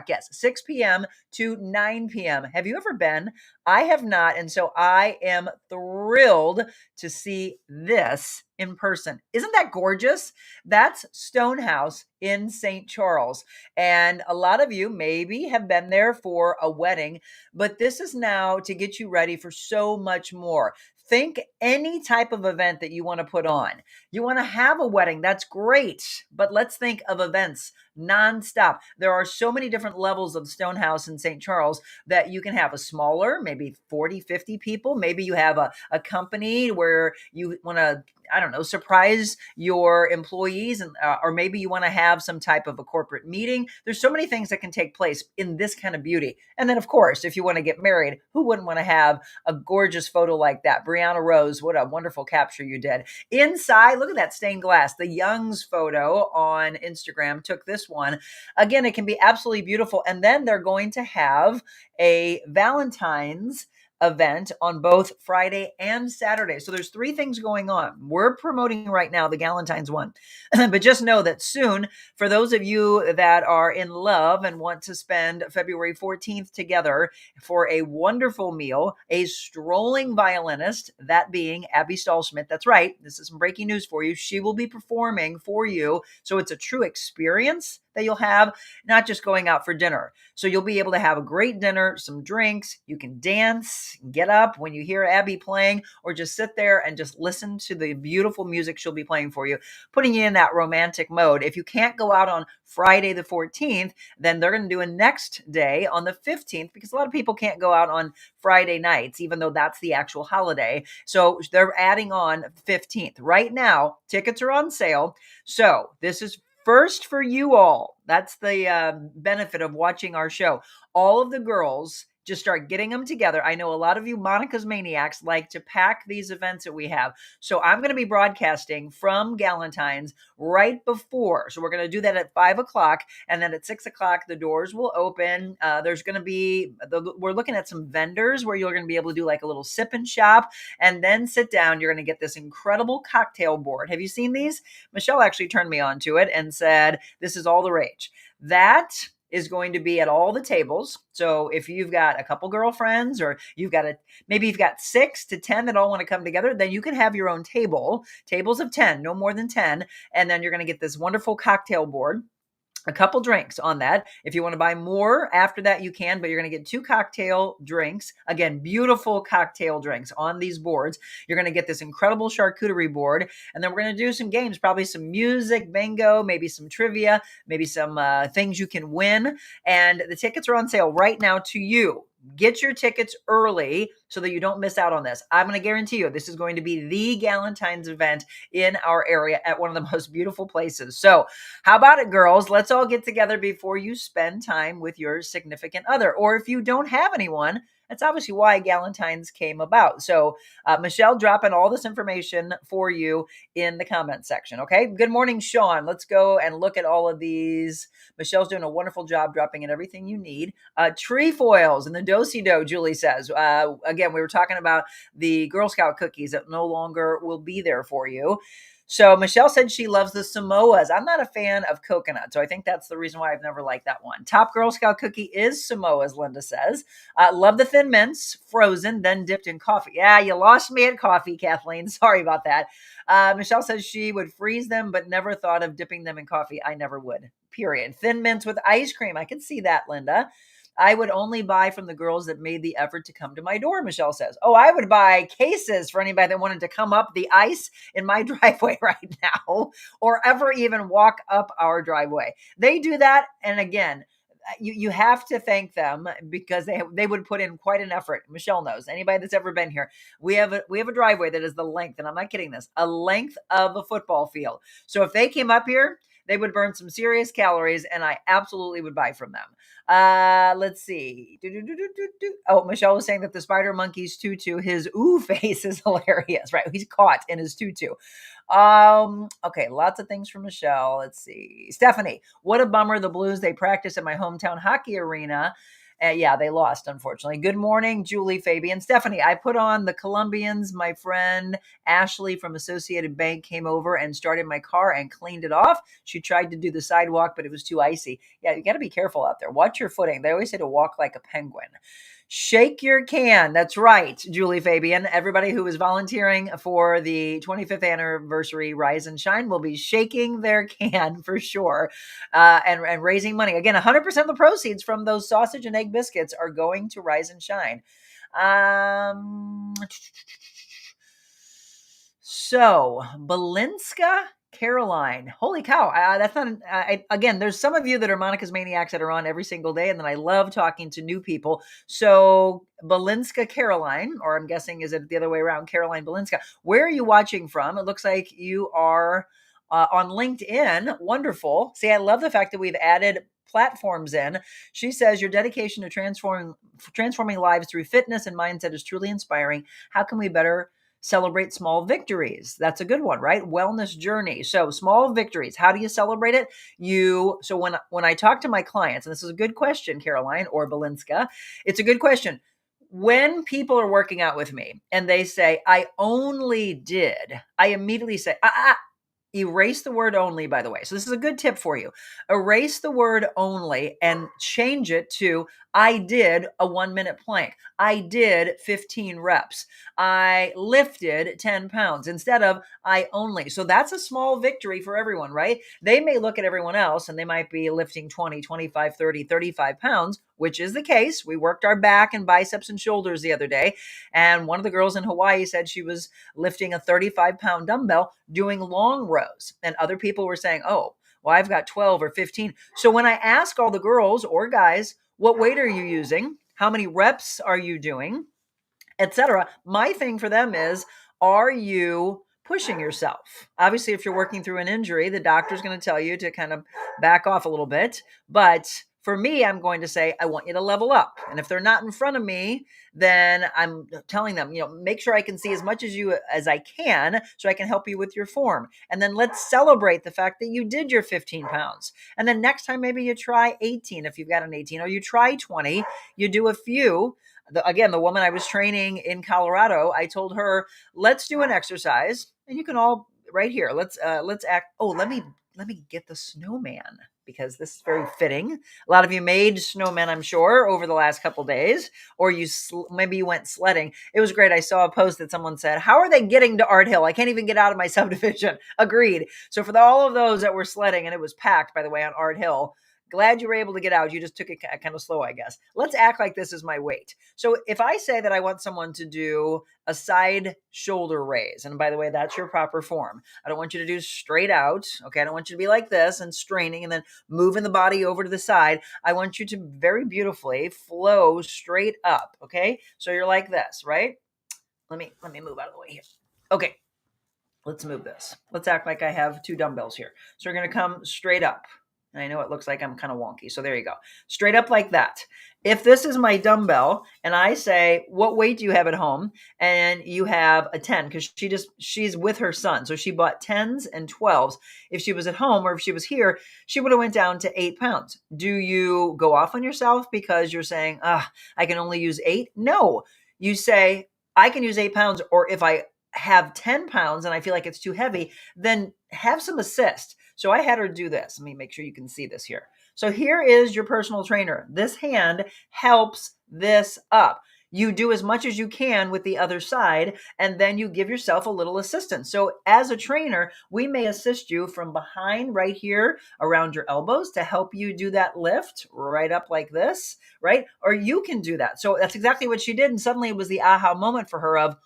yes, 6 p.m. to 9 p.m. Have you ever been? I have not, and so I am thrilled to see this in person. Isn't that gorgeous? That's Stone House in St. Charles, and a lot of you maybe have been there for a wedding, but this is now to get you ready for so much more. Think any type of event that you want to put on. You want to have a wedding, that's great, but let's think of events nonstop. There are so many different levels of Stone House in St. Charles that you can have a smaller, maybe 40, 50 people. Maybe you have a company where you want to, surprise your employees, and or maybe you want to have some type of a corporate meeting. There's so many things that can take place in this kind of beauty. And then, of course, if you want to get married, who wouldn't want to have a gorgeous photo like that? Brianna Rose, what a wonderful capture you did. Inside, look at that stained glass. The Young's photo on Instagram took this one. Again, it can be absolutely beautiful. And then they're going to have a Valentine's event on both Friday and Saturday. So there's 3 things going on. We're promoting right now the Galentine's one, but just know that soon, for those of you that are in love and want to spend February 14th together for a wonderful meal, a strolling violinist, that being Abby Stahlschmidt. That's right. This is some breaking news for you. She will be performing for you. So it's a true experience that you'll have, not just going out for dinner. So you'll be able to have a great dinner, some drinks. You can dance, get up when you hear Abby playing, or just sit there and just listen to the beautiful music she'll be playing for you, putting you in that romantic mode. If you can't go out on Friday the 14th, then they're going to do a next day on the 15th, because a lot of people can't go out on Friday nights, even though that's the actual holiday. So they're adding on 15th. Right now, tickets are on sale. So this is first for you all. That's the benefit of watching our show. All of the girls just start getting them together. I know a lot of you Monica's Maniacs like to pack these events that we have. So I'm going to be broadcasting from Galentine's right before. So we're going to do that at 5 o'clock. And then at 6 o'clock, the doors will open. There's going to be, we're looking at some vendors where you're going to be able to do like a little sip and shop and then sit down. You're going to get this incredible cocktail board. Have you seen these? Michelle actually turned me on to it and said, this is all the rage. That is going to be at all the tables. So if you've got a couple girlfriends or maybe you've got 6 to 10 that all want to come together, then you can have your own tables of 10, no more than 10. And then you're going to get this wonderful cocktail board, a couple drinks on that. If you want to buy more after that, you can, but you're going to get 2 cocktail drinks. Again, beautiful cocktail drinks on these boards. You're going to get this incredible charcuterie board. And then we're going to do some games, probably some music, bingo, maybe some trivia, maybe some things you can win. And the tickets are on sale right now to you. Get your tickets early so that you don't miss out on this. I'm going to guarantee you this is going to be the Galentine's event in our area at one of the most beautiful places. So how about it, girls? Let's all get together before you spend time with your significant other. Or if you don't have anyone, that's obviously why Galentine's came about. So Michelle dropping all this information for you in the comment section. Okay. Good morning, Sean. Let's go and look at all of these. Michelle's doing a wonderful job dropping in everything you need. Trefoils and the do-si-do, Julie says. Again, we were talking about the Girl Scout cookies that no longer will be there for you. So Michelle said she loves the Samoas. I'm not a fan of coconut, so I think that's the reason why I've never liked that one. Top Girl Scout cookie is Samoas, Linda says. Love the Thin Mints, frozen, then dipped in coffee. Yeah, you lost me at coffee, Kathleen. Sorry about that. Michelle says she would freeze them, but never thought of dipping them in coffee. I never would, period. Thin Mints with ice cream. I can see that, Linda. I would only buy from the girls that made the effort to come to my door, Michelle says. Oh, I would buy cases for anybody that wanted to come up the ice in my driveway right now or ever even walk up our driveway. They do that. And again, you have to thank them because they would put in quite an effort. Michelle knows. Anybody that's ever been here, we have a driveway that is the length, and I'm not kidding this, a length of a football field. So if they came up here, they would burn some serious calories, and I absolutely would buy from them. Let's see. Oh, Michelle was saying that the spider monkey's tutu, his ooh face is hilarious, right? He's caught in his tutu. Okay, lots of things from Michelle. Let's see. Stephanie, what a bummer. The Blues, they practice at my hometown hockey arena. Yeah, they lost, unfortunately. Good morning, Julie, Fabian. Stephanie, I put on the Colombians. My friend Ashley from Associated Bank came over and started my car and cleaned it off. She tried to do the sidewalk, but it was too icy. Yeah, you got to be careful out there. Watch your footing. They always say to walk like a penguin. Shake your can. That's right, Julie Fabian. Everybody who is volunteering for the 25th anniversary Rise and Shine will be shaking their can for sure and raising money. Again, 100% of the proceeds from those sausage and egg biscuits are going to Rise and Shine. So, Belinska Caroline. Holy cow. That's not, again, there's some of you that are Monica's Maniacs that are on every single day, and then I love talking to new people. So, Belinska Caroline, or I'm guessing, is it the other way around? Caroline Belinska. Where are you watching from? It looks like you are on LinkedIn. Wonderful. See, I love the fact that we've added platforms in. She says, your dedication to transforming lives through fitness and mindset is truly inspiring. How can we better celebrate small victories? That's a good one, right? Wellness journey. So small victories. How do you celebrate it? So when I talk to my clients, and this is a good question, Caroline or Belinska, it's a good question. When people are working out with me and they say, I immediately say, erase the word only, by the way. So this is a good tip for you. Erase the word only and change it to, I did a 1-minute plank. I did 15 reps. I lifted 10 pounds instead of I only. So that's a small victory for everyone, right? They may look at everyone else and they might be lifting 20, 25, 30, 35 pounds, which is the case. We worked our back and biceps and shoulders the other day. And one of the girls in Hawaii said she was lifting a 35-pound dumbbell doing long rows. And other people were saying, oh, well, I've got 12 or 15. So when I ask all the girls or guys, what weight are you using? How many reps are you doing? Etc. My thing for them is, are you pushing yourself? Obviously, if you're working through an injury, the doctor's going to tell you to kind of back off a little bit. But For me, I'm going to say, I want you to level up. And if they're not in front of me, then I'm telling them, make sure I can see as much as I can so I can help you with your form. And then let's celebrate the fact that you did your 15 pounds. And then next time, maybe you try 18 if you've got an 18, or you try 20, you do a few. Again, the woman I was training in Colorado, I told her, let's do an exercise, and you can all right here. Let's act. Oh, let me get the snowman, because this is very fitting. A lot of you made snowmen, I'm sure, over the last couple days, or maybe you went sledding. It was great. I saw a post that someone said, how are they getting to Art Hill? I can't even get out of my subdivision. Agreed. So for all of those that were sledding, and it was packed, by the way, on Art Hill, glad you were able to get out. You just took it kind of slow, I guess. Let's act like this is my weight. So if I say that I want someone to do a side shoulder raise, and by the way, that's your proper form. I don't want you to do straight out. Okay. I don't want you to be like this and straining and then moving the body over to the side. I want you to very beautifully flow straight up. Okay. So you're like this, right? Let me move out of the way here. Okay. Let's move this. Let's act like I have two dumbbells here. So we're going to come straight up. And I know it looks like I'm kind of wonky. So there you go. Straight up like that. If this is my dumbbell and I say, what weight do you have at home? And you have a 10, because she's with her son. So she bought 10s and 12s. If she was at home or if she was here, she would have went down to 8 pounds. Do you go off on yourself because you're saying, I can only use 8? No, you say, I can use 8 pounds. Or if I have 10 pounds and I feel like it's too heavy, then have some assist. So I had her do this. Let me make sure you can see this here. So here is your personal trainer. This hand helps this up. You do as much as you can with the other side, and then you give yourself a little assistance. So as a trainer, we may assist you from behind right here around your elbows to help you do that lift right up like this, right? Or you can do that. So that's exactly what she did. And suddenly it was the aha moment for her of,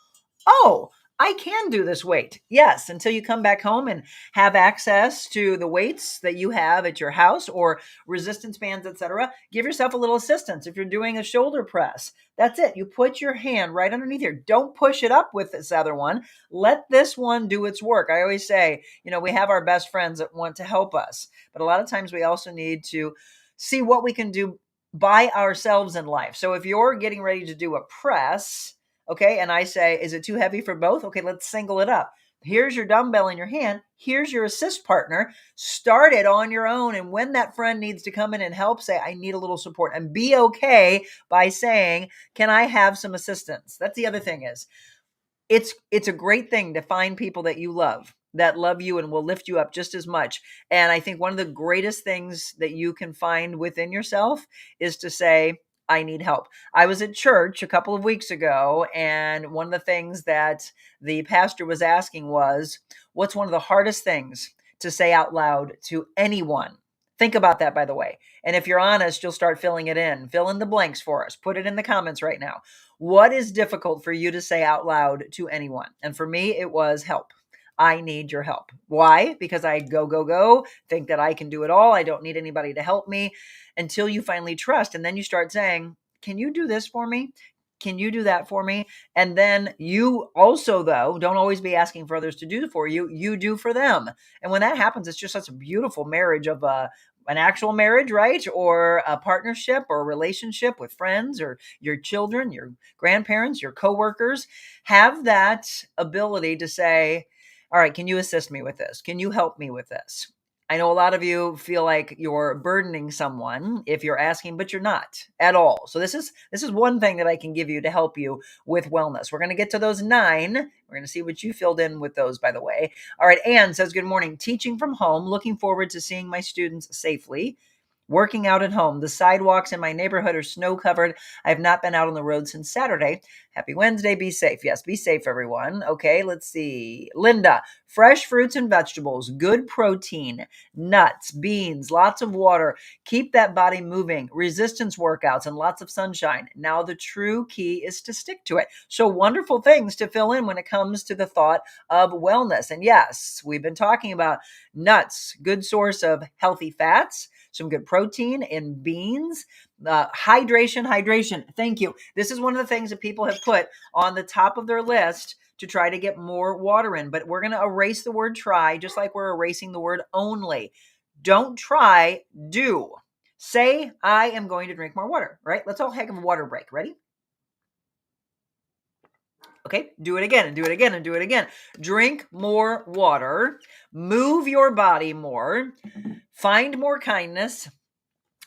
oh, I can do this weight. Yes, until you come back home and have access to the weights that you have at your house or resistance bands, etc. Give yourself a little assistance. If you're doing a shoulder press, that's it. You put your hand right underneath here. Don't push it up with this other one. Let this one do its work. I always say, we have our best friends that want to help us, but a lot of times we also need to see what we can do by ourselves in life. So if you're getting ready to do a press, okay, and I say, is it too heavy for both? Okay, let's single it up. Here's your dumbbell in your hand. Here's your assist partner. Start it on your own. And when that friend needs to come in and help, say, I need a little support. And be okay by saying, can I have some assistance? That's the other thing is, it's a great thing to find people that you love, that love you and will lift you up just as much. And I think one of the greatest things that you can find within yourself is to say, I need help. I was at church a couple of weeks ago, and one of the things that the pastor was asking was, what's one of the hardest things to say out loud to anyone? Think about that, by the way. And if you're honest, you'll start filling it in. Fill in the blanks for us. Put it in the comments right now. What is difficult for you to say out loud to anyone? And for me, it was help. I need your help. Why? Because I go, think that I can do it all. I don't need anybody to help me, until you finally trust. And then you start saying, can you do this for me? Can you do that for me? And then you also, though, don't always be asking for others to do for you. You do for them. And when that happens, it's just such a beautiful marriage of an actual marriage, right? Or a partnership or a relationship with friends or your children, your grandparents, your coworkers. Have that ability to say, all right, can you assist me with this? Can you help me with this? I know a lot of you feel like you're burdening someone if you're asking, but you're not at all. So this is one thing that I can give you to help you with wellness. We're going to get to those 9. We're going to see what you filled in with those, by the way. All right. Anne says, good morning. Teaching from home. Looking forward to seeing my students safely. Working out at home. The sidewalks in my neighborhood are snow covered. I have not been out on the road since Saturday. Happy Wednesday. Be safe. Yes, be safe, everyone. Okay, let's see. Linda, fresh fruits and vegetables, good protein, nuts, beans, lots of water. Keep that body moving. Resistance workouts and lots of sunshine. Now the true key is to stick to it. So wonderful things to fill in when it comes to the thought of wellness. And yes, we've been talking about nuts, good source of healthy fats, some good protein in beans, hydration. Thank you. This is one of the things that people have put on the top of their list to try to get more water in. But we're going to erase the word try, just like we're erasing the word only. Don't try, do. Say, I am going to drink more water, right? Let's all take a water break. Ready? Okay, do it again and do it again and do it again. Drink more water, move your body more, find more kindness.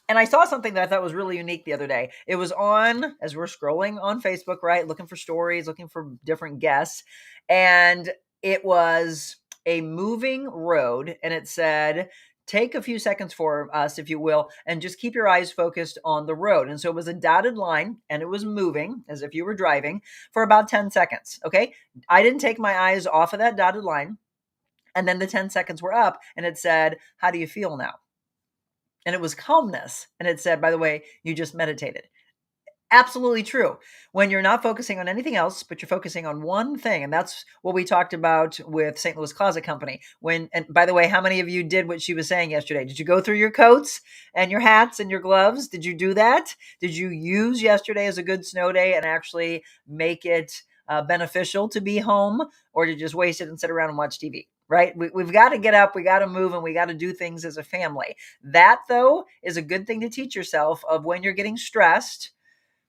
And I saw something that I thought was really unique the other day. It was on, as we're scrolling on Facebook, right? Looking for stories, looking for different guests. And it was a moving road. And it said, take a few seconds for us, if you will, and just keep your eyes focused on the road. And so it was a dotted line and it was moving as if you were driving for about 10 seconds. Okay. I didn't take my eyes off of that dotted line. And then the 10 seconds were up and it said, how do you feel now? And it was calmness. And it said, by the way, you just meditated. Absolutely true. When you're not focusing on anything else, but you're focusing on one thing. And that's what we talked about with St. Louis Closet Company. And by the way, how many of you did what she was saying yesterday? Did you go through your coats and your hats and your gloves? Did you do that? Did you use yesterday as a good snow day and actually make it beneficial to be home? Or did you just waste it and sit around and watch TV? Right? We've got to get up, we got to move, and we got to do things as a family. That, though, is a good thing to teach yourself of when you're getting stressed.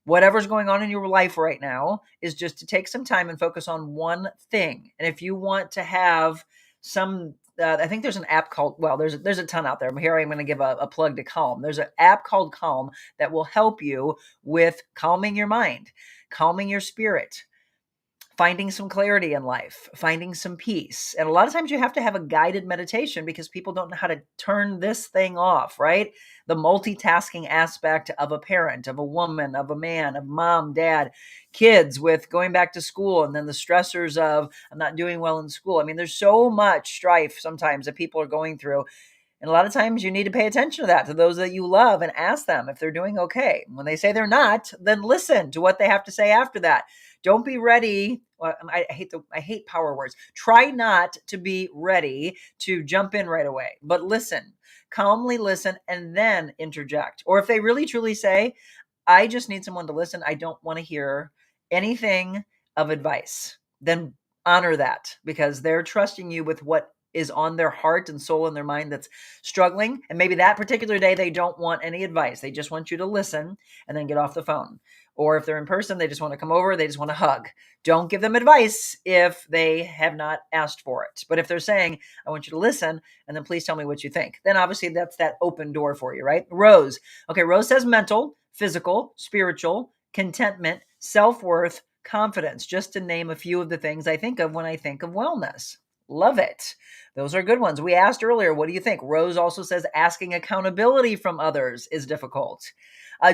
Whatever's going on in your life right now is just to take some time and focus on one thing. And if you want to have some, I think there's an app called, well, there's a ton out there. Here I'm going to give a plug to Calm. There's an app called Calm that will help you with calming your mind, calming your spirit, finding some clarity in life, finding some peace. And a lot of times you have to have a guided meditation because people don't know how to turn this thing off, right? The multitasking aspect of a parent, of a woman, of a man, of mom, dad, kids with going back to school, and then the stressors of I'm not doing well in school. I mean, there's so much strife sometimes that people are going through. And a lot of times you need to pay attention to that, to those that you love, and ask them if they're doing okay. When they say they're not, then listen to what they have to say after that. Don't be ready. Well, I hate power words. Try not to be ready to jump in right away, but listen, calmly listen, and then interject. Or if they really truly say, I just need someone to listen, I don't want to hear anything of advice, then honor that because they're trusting you with what is on their heart and soul and their mind that's struggling. And maybe that particular day, they don't want any advice. They just want you to listen and then get off the phone. Or if they're in person, they just want to come over. They just want to hug. Don't give them advice if they have not asked for it. But if they're saying, I want you to listen, and then please tell me what you think, then obviously that's that open door for you, right? Rose. Okay, Rose says mental, physical, spiritual, contentment, self-worth, confidence, just to name a few of the things I think of when I think of wellness. Love it. Those are good ones. We asked earlier, what do you think? Rose also says asking accountability from others is difficult.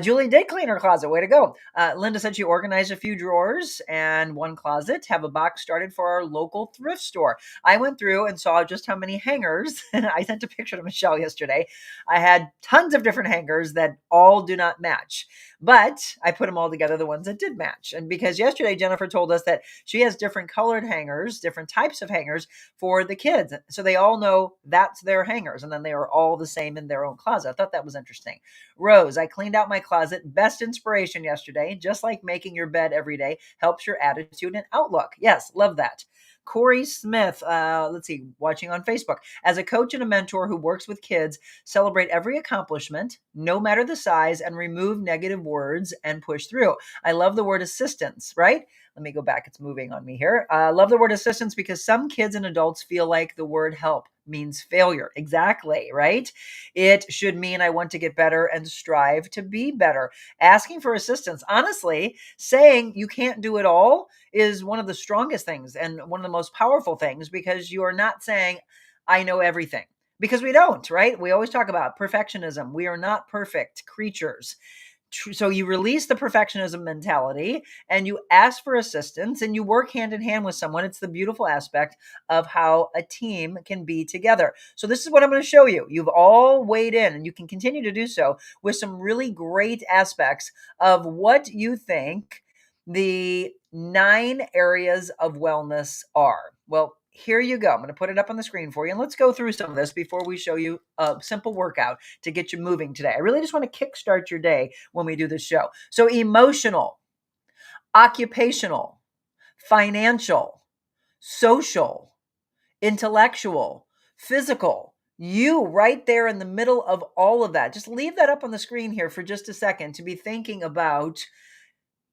Julie did clean her closet. Way to go. Linda said she organized a few drawers and one closet, have a box started for our local thrift store. I went through and saw just how many hangers. I sent a picture to Michelle yesterday. I had tons of different hangers that all do not match, but I put them all together, the ones that did match. And because yesterday Jennifer told us that she has different colored hangers, different types of hangers for the kids. So they all know that's their hangers. And then they are all the same in their own closet. I thought that was interesting. Rose, I cleaned out my closet. Best inspiration yesterday. Just like making your bed every day helps your attitude and outlook. Yes, love that. Corey Smith, watching on Facebook. As a coach and a mentor who works with kids, celebrate every accomplishment, no matter the size, and remove negative words and push through. I love the word assistance, right? Let me go back. It's moving on me here. Love the word assistance because some kids and adults feel like the word help means failure. Exactly, right? It should mean I want to get better and strive to be better. Asking for assistance, honestly, saying you can't do it all is one of the strongest things and one of the most powerful things because you are not saying, I know everything. Because we don't, right? We always talk about perfectionism. We are not perfect creatures. So you release the perfectionism mentality and you ask for assistance and you work hand in hand with someone. It's the beautiful aspect of how a team can be together. So this is what I'm going to show you. You've all weighed in and you can continue to do so with some really great aspects of what you think the 9 areas of wellness are. Well, here you go. I'm going to put it up on the screen for you. And let's go through some of this before we show you a simple workout to get you moving today. I really just want to kickstart your day when we do this show. So emotional, occupational, financial, social, intellectual, physical, You right there in the middle of all of that. Just leave that up on the screen here for just a second to be thinking about.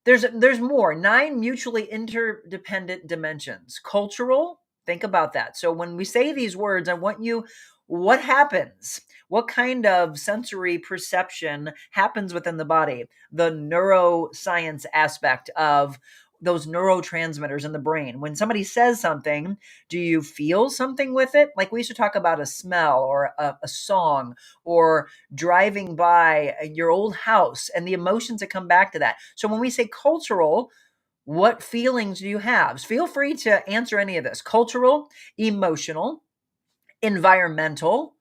There's more. 9 mutually interdependent dimensions. Cultural, think about that. So when we say these words, I want you, what happens? What kind of sensory perception happens within the body? The neuroscience aspect of those neurotransmitters in the brain. When somebody says something, do you feel something with it? Like we used to talk about a smell or a song or driving by your old house and the emotions that come back to that. So when we say cultural, what feelings do you have? Feel free to answer any of this. Cultural, emotional, environmental,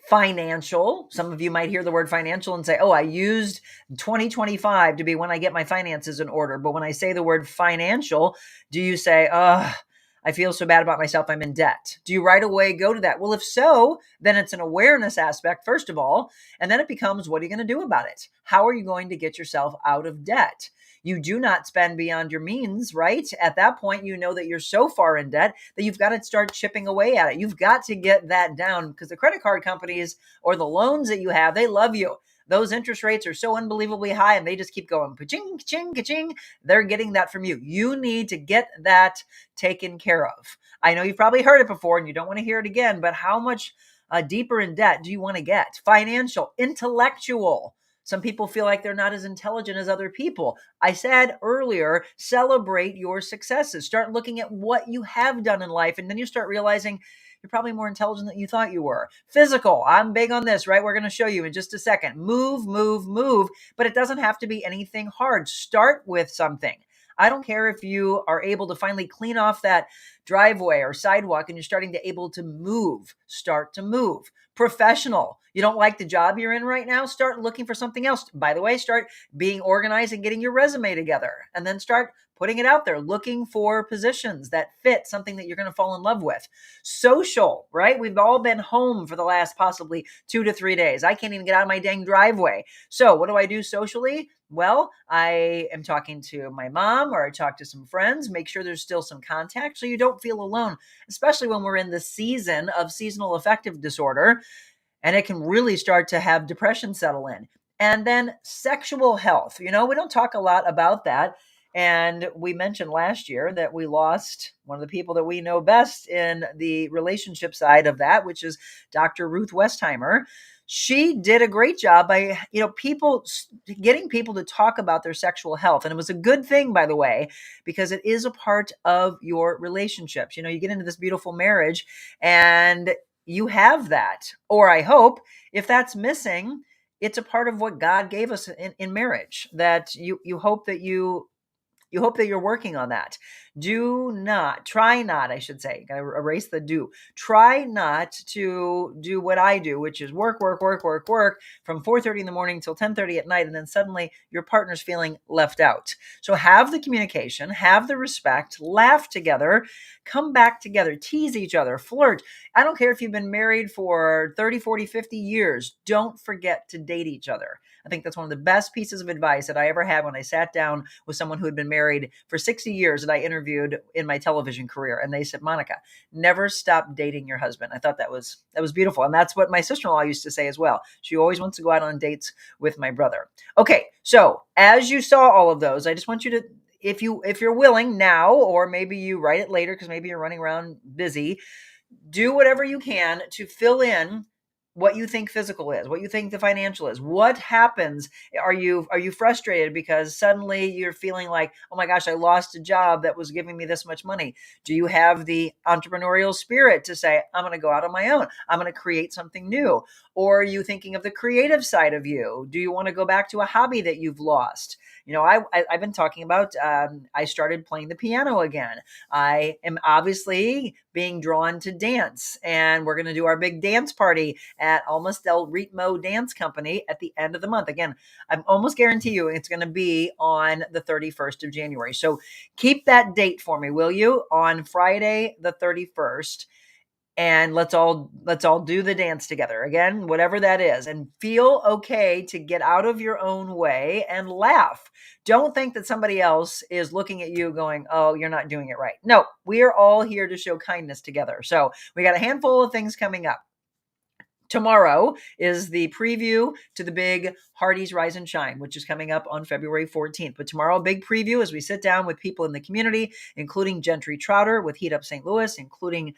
financial. Some of you might hear the word financial and say, oh, I used 2025 to be when I get my finances in order. But when I say the word financial, do you say, oh, I feel so bad about myself, I'm in debt? Do you right away go to that? Well, if so, then it's an awareness aspect, first of all, and then it becomes, what are you going to do about it? How are you going to get yourself out of debt? You do not spend beyond your means, right? At that point, you know that you're so far in debt that you've got to start chipping away at it. You've got to get that down because the credit card companies or the loans that you have, they love you. Those interest rates are so unbelievably high and they just keep going, ka-ching, ka-ching, ka-ching. They're getting that from you. You need to get that taken care of. I know you've probably heard it before and you don't want to hear it again, but how much deeper in debt do you want to get? Financial, intellectual. Some people feel like they're not as intelligent as other people. I said earlier, celebrate your successes. Start looking at what you have done in life, and then you start realizing you're probably more intelligent than you thought you were. Physical, I'm big on this, right? We're going to show you in just a second. Move, move, move, but it doesn't have to be anything hard. Start with something. I don't care if you are able to finally clean off that driveway or sidewalk and you're starting to able to move. Start to move. Professional. You don't like the job you're in right now? Start looking for something else. By the way, start being organized and getting your resume together, and then start putting it out there, looking for positions that fit something that you're going to fall in love with. Social, right? We've all been home for the last possibly 2 to 3 days. I can't even get out of my dang driveway. So what do I do socially? Well, I am talking to my mom or I talk to some friends, make sure there's still some contact so you don't feel alone, especially when we're in the season of seasonal affective disorder and it can really start to have depression settle in. And then sexual health. We don't talk a lot about that. And we mentioned last year that we lost one of the people that we know best in the relationship side of that, which is Dr. Ruth Westheimer. She did a great job by, people getting people to talk about their sexual health. And it was a good thing, by the way, because it is a part of your relationships. You get into this beautiful marriage and you have that, or I hope if that's missing, it's a part of what God gave us in marriage, that you hope that you're working on that. Try not, I should say, gotta erase the do. Try not to do what I do, which is work from 4:30 in the morning till 10:30 at night. And then suddenly your partner's feeling left out. So have the communication, have the respect, laugh together, come back together, tease each other, flirt. I don't care if you've been married for 30, 40, 50 years. Don't forget to date each other. I think that's one of the best pieces of advice that I ever had when I sat down with someone who had been married for 60 years that I interviewed in my television career. And they said, Monica, never stop dating your husband. I thought that was beautiful. And that's what my sister-in-law used to say as well. She always wants to go out on dates with my brother. Okay, so as you saw all of those, I just want you to, if you're willing now, or maybe you write it later because maybe you're running around busy, do whatever you can to fill in what you think physical is, what you think the financial is. What happens? Are you frustrated because suddenly you're feeling like, oh my gosh, I lost a job that was giving me this much money? Do you have the entrepreneurial spirit to say, I'm going to go out on my own, I'm going to create something new? Or are you thinking of the creative side of you? Do you want to go back to a hobby that you've lost? I've been talking about, I started playing the piano again. I am obviously being drawn to dance, and we're going to do our big dance party at Almost El Ritmo Dance Company at the end of the month. Again, I'm almost guarantee you it's going to be on the 31st of January. So keep that date for me, will you? On Friday, the 31st. And let's all do the dance together again, whatever that is, and feel okay to get out of your own way and laugh. Don't think that somebody else is looking at you going, oh, you're not doing it right. No, we are all here to show kindness together. So we got a handful of things coming up. tomorrow is the preview to the big Hardy's Rise and Shine, which is coming up on February 14th. But tomorrow, a big preview as we sit down with people in the community, including Gentry Trotter with Heat Up St. Louis, including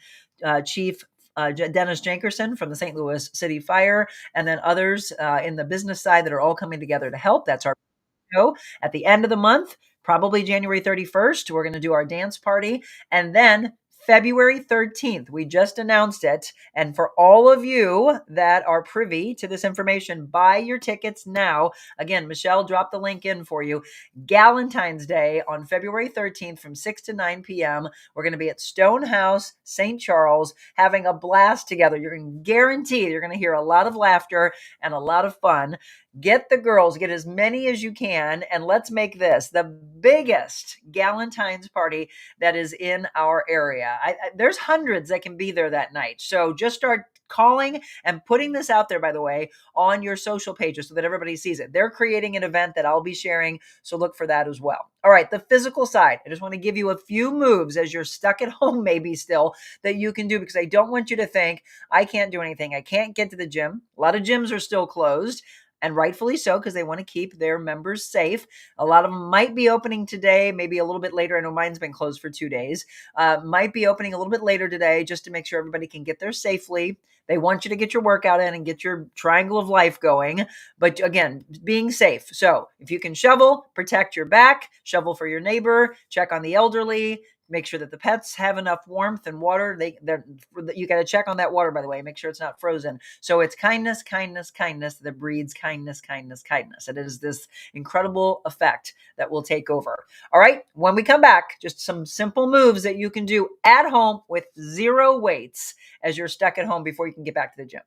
Chief Dennis Jankerson from the St. Louis City Fire, and then others in the business side that are all coming together to help. That's our show at the end of the month, probably January 31st. We're going to do our dance party. And then February 13th, we just announced it. And for all of you that are privy to this information, buy your tickets now. Again, Michelle dropped the link in for you. Galentine's Day on February 13th from 6 to 9 p.m. We're going to be at Stone House, St. Charles, having a blast together. You're going to guarantee you're going to hear a lot of laughter and a lot of fun. Get the girls, get as many as you can, and let's make this the biggest Galentine's party that is in our area. There's hundreds that can be there that night. So just start calling and putting this out there, by the way, on your social pages so that everybody sees it. They're creating an event that I'll be sharing, so look for that as well. All right, the physical side. I just want to give you a few moves as you're stuck at home maybe still that you can do, because I don't want you to think, I can't do anything. I can't get to the gym. A lot of gyms are still closed. And rightfully so, because they want to keep their members safe. A lot of them might be opening today, maybe a little bit later. I know mine's been closed for 2 days. Might be opening a little bit later today just to make sure everybody can get there safely. They want you to get your workout in and get your triangle of life going. But again, being safe. So if you can shovel, protect your back, shovel for your neighbor, check on the elderly, make sure that the pets have enough warmth and water. You got to check on that water, by the way, make sure it's not frozen. So it's kindness, kindness, kindness that breeds kindness, kindness, kindness. It is this incredible effect that will take over. All right. When we come back, just some simple moves that you can do at home with zero weights as you're stuck at home before you can get back to the gym.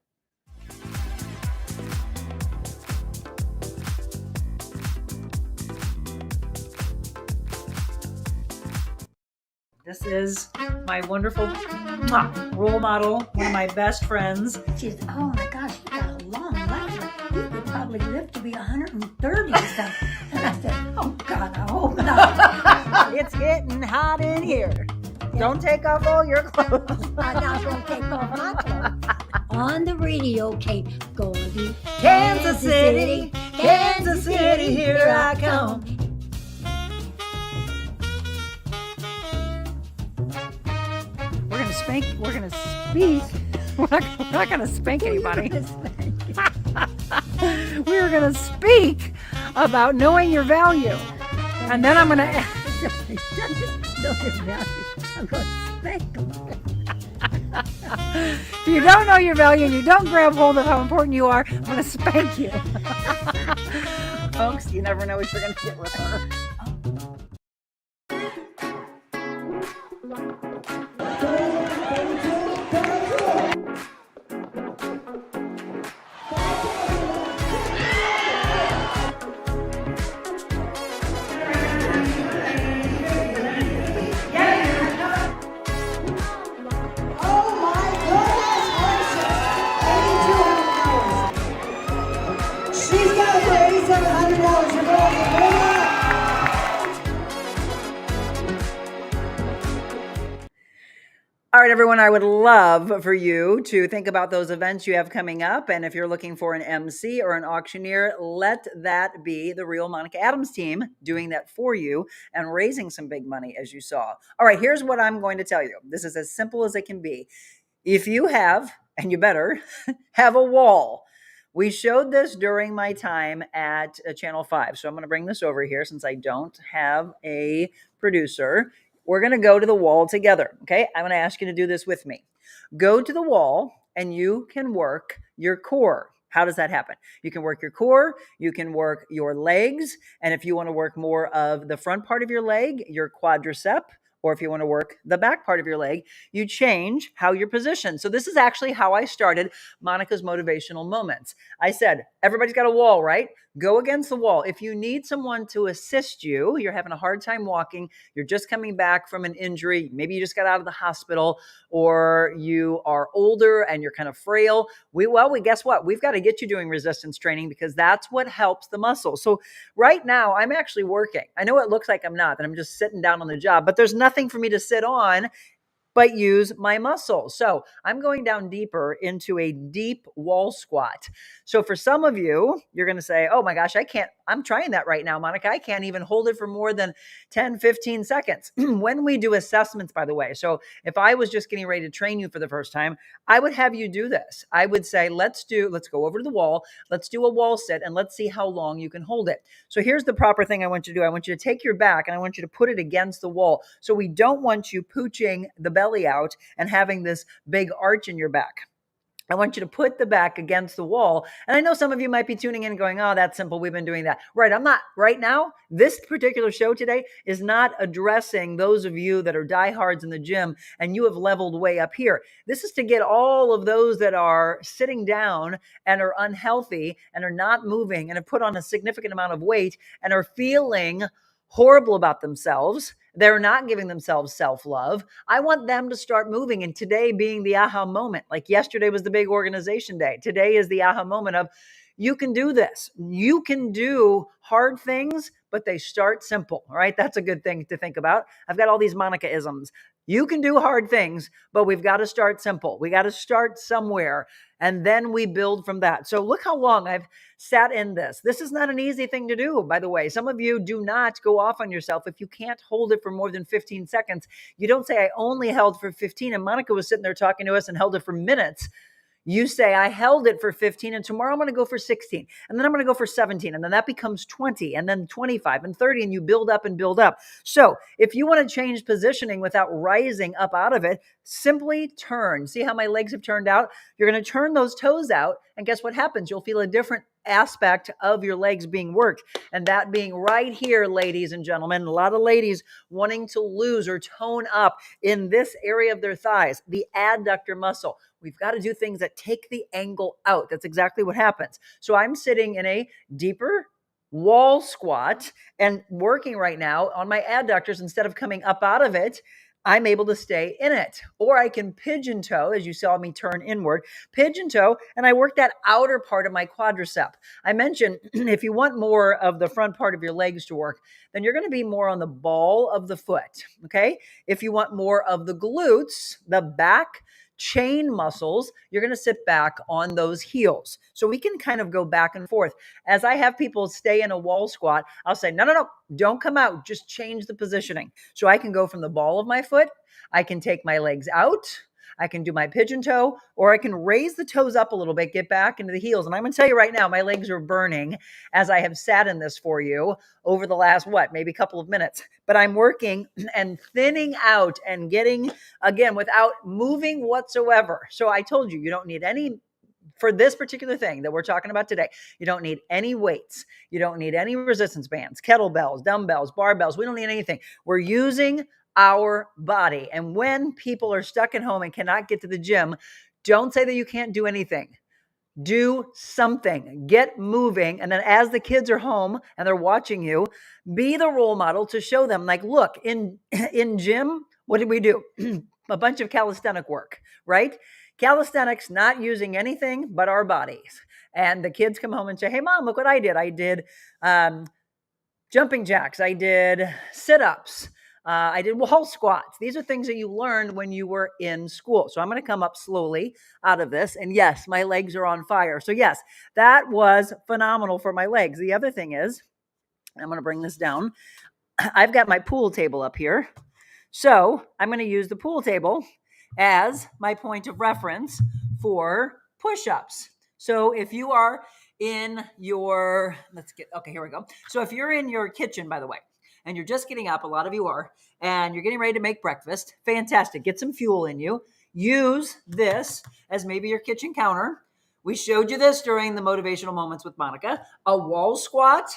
This is my wonderful role model, one of my best friends. She's, oh my gosh, you got a long life. You could probably live to be 130 or something. And I said, oh God, I hope not. It's getting hot in here. Don't take off all your clothes. I'm not going to take off my clothes. On the radio tape, going to Kansas City, Kansas City, here I come. We're gonna speak. We're not gonna spank anybody. We're gonna speak about knowing your value, and then I'm gonna I'm going to spank them. if you don't know your value and you don't grab hold of how important you are, I'm gonna spank you. Folks, you never know what you're gonna get with her. All right, everyone, I would love for you to think about those events you have coming up. And if you're looking for an MC or an auctioneer, let that be the Real Monica Adams team doing that for you and raising some big money, as you saw. All right, here's what I'm going to tell you. This is as simple as it can be. If you have, and you better, have a wall. We showed this during my time at Channel 5. So I'm going to bring this over here since I don't have a producer. We're going to go to the wall together. Okay. I'm going to ask you to do this with me. Go to the wall and you can work your core. How does that happen? You can work your core, you can work your legs. And if you want to work more of the front part of your leg, your quadricep, or if you want to work the back part of your leg, you change how you're positioned. So this is actually how I started Monica's Motivational Moments. I said, everybody's got a wall, right? Go against the wall. If you need someone to assist you, you're having a hard time walking, you're just coming back from an injury, maybe you just got out of the hospital, or you are older and you're kind of frail, guess what? We've got to get you doing resistance training because that's what helps the muscles. So right now, I'm actually working. I know it looks like I'm not, that I'm just sitting down on the job, but there's nothing for me to sit on but use my muscles. So I'm going down deeper into a deep wall squat. So for some of you, you're going to say, oh my gosh, I'm trying that right now, Monica. I can't even hold it for more than 10, 15 seconds. When we do assessments, by the way, so if I was just getting ready to train you for the first time, I would have you do this. I would say, let's go over to the wall. Let's do a wall sit and let's see how long you can hold it. So here's the proper thing I want you to do. I want you to take your back and I want you to put it against the wall. So we don't want you pooching the belly out and having this big arch in your back. I want you to put the back against the wall. And I know some of you might be tuning in and going, oh, that's simple. We've been doing that. Right. I'm not right now. This particular show today is not addressing those of you that are diehards in the gym and you have leveled way up here. This is to get all of those that are sitting down and are unhealthy and are not moving and have put on a significant amount of weight and are feeling horrible about themselves. They're not giving themselves self-love. I want them to start moving. And today being the aha moment, like yesterday was the big organization day. Today is the aha moment of you can do this. You can do hard things, but they start simple. All right. That's a good thing to think about. I've got all these Monica-isms. You can do hard things, but we've got to start simple. We got to start somewhere and then we build from that. So look how long I've sat in this. This is not an easy thing to do, by the way. Some of you do not go off on yourself if you can't hold it for more than 15 seconds. You don't say, I only held for 15, and Monica was sitting there talking to us and held it for minutes. You say, I held it for 15 and tomorrow I'm going to go for 16 and then I'm going to go for 17 and then that becomes 20 and then 25 and 30 and you build up and build up. So if you want to change positioning without rising up out of it, simply turn. See how my legs have turned out? You're going to turn those toes out and guess what happens? You'll feel a different aspect of your legs being worked. And that being right here, ladies and gentlemen, a lot of ladies wanting to lose or tone up in this area of their thighs, the adductor muscle. We've got to do things that take the angle out. That's exactly what happens. So I'm sitting in a deeper wall squat and working right now on my adductors. Instead of coming up out of it, I'm able to stay in it. Or I can pigeon toe, as you saw me turn inward, pigeon toe, and I work that outer part of my quadricep. I mentioned if you want more of the front part of your legs to work, then you're going to be more on the ball of the foot, okay? If you want more of the glutes, the back chain muscles, you're going to sit back on those heels. So we can kind of go back and forth. As I have people stay in a wall squat, I'll say, no, don't come out. Just change the positioning. So I can go from the ball of my foot. I can take my legs out. I can do my pigeon toe, or I can raise the toes up a little bit, get back into the heels. And I'm going to tell you right now, my legs are burning as I have sat in this for you over the last, maybe a couple of minutes. But I'm working and thinning out and getting, again, without moving whatsoever. So I told you, you don't need any, for this particular thing that we're talking about today, you don't need any weights. You don't need any resistance bands, kettlebells, dumbbells, barbells. We don't need anything. We're using our body. And when people are stuck at home and cannot get to the gym, don't say that you can't do anything. Do something, get moving. And then as the kids are home and they're watching you, be the role model to show them, like, look, in gym, what did we do? A bunch of calisthenic work, right? Calisthenics, not using anything but our bodies. And the kids come home and say, hey, Mom, look what I did. I did jumping jacks. I did sit-ups. I did wall squats. These are things that you learned when you were in school. So I'm going to come up slowly out of this. And yes, my legs are on fire. So yes, that was phenomenal for my legs. The other thing is, I'm going to bring this down. I've got my pool table up here. So I'm going to use the pool table as my point of reference for push-ups. So if you are in your, here we go. So if you're in your kitchen, by the way, and you're just getting up, a lot of you are, and you're getting ready to make breakfast, fantastic. Get some fuel in you. Use this as maybe your kitchen counter. We showed you this during the Motivational Moments with Monica, a wall squat,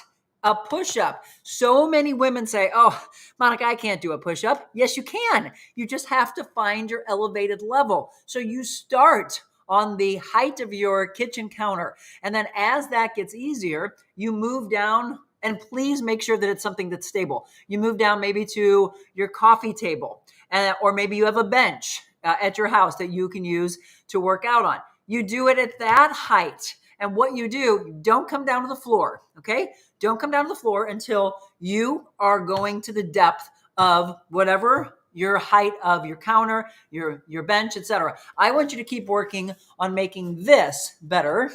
a push-up. So many women say, oh, Monica, I can't do a push-up. Yes, you can. You just have to find your elevated level. So you start on the height of your kitchen counter. And then as that gets easier, you move down. And please make sure that it's something that's stable. You move down maybe to your coffee table, or maybe you have a bench at your house that you can use to work out on. You do it at that height. And what you do, don't come down to the floor, okay? Don't come down to the floor until you are going to the depth of whatever your height of your counter, your bench, etc. I want you to keep working on making this better.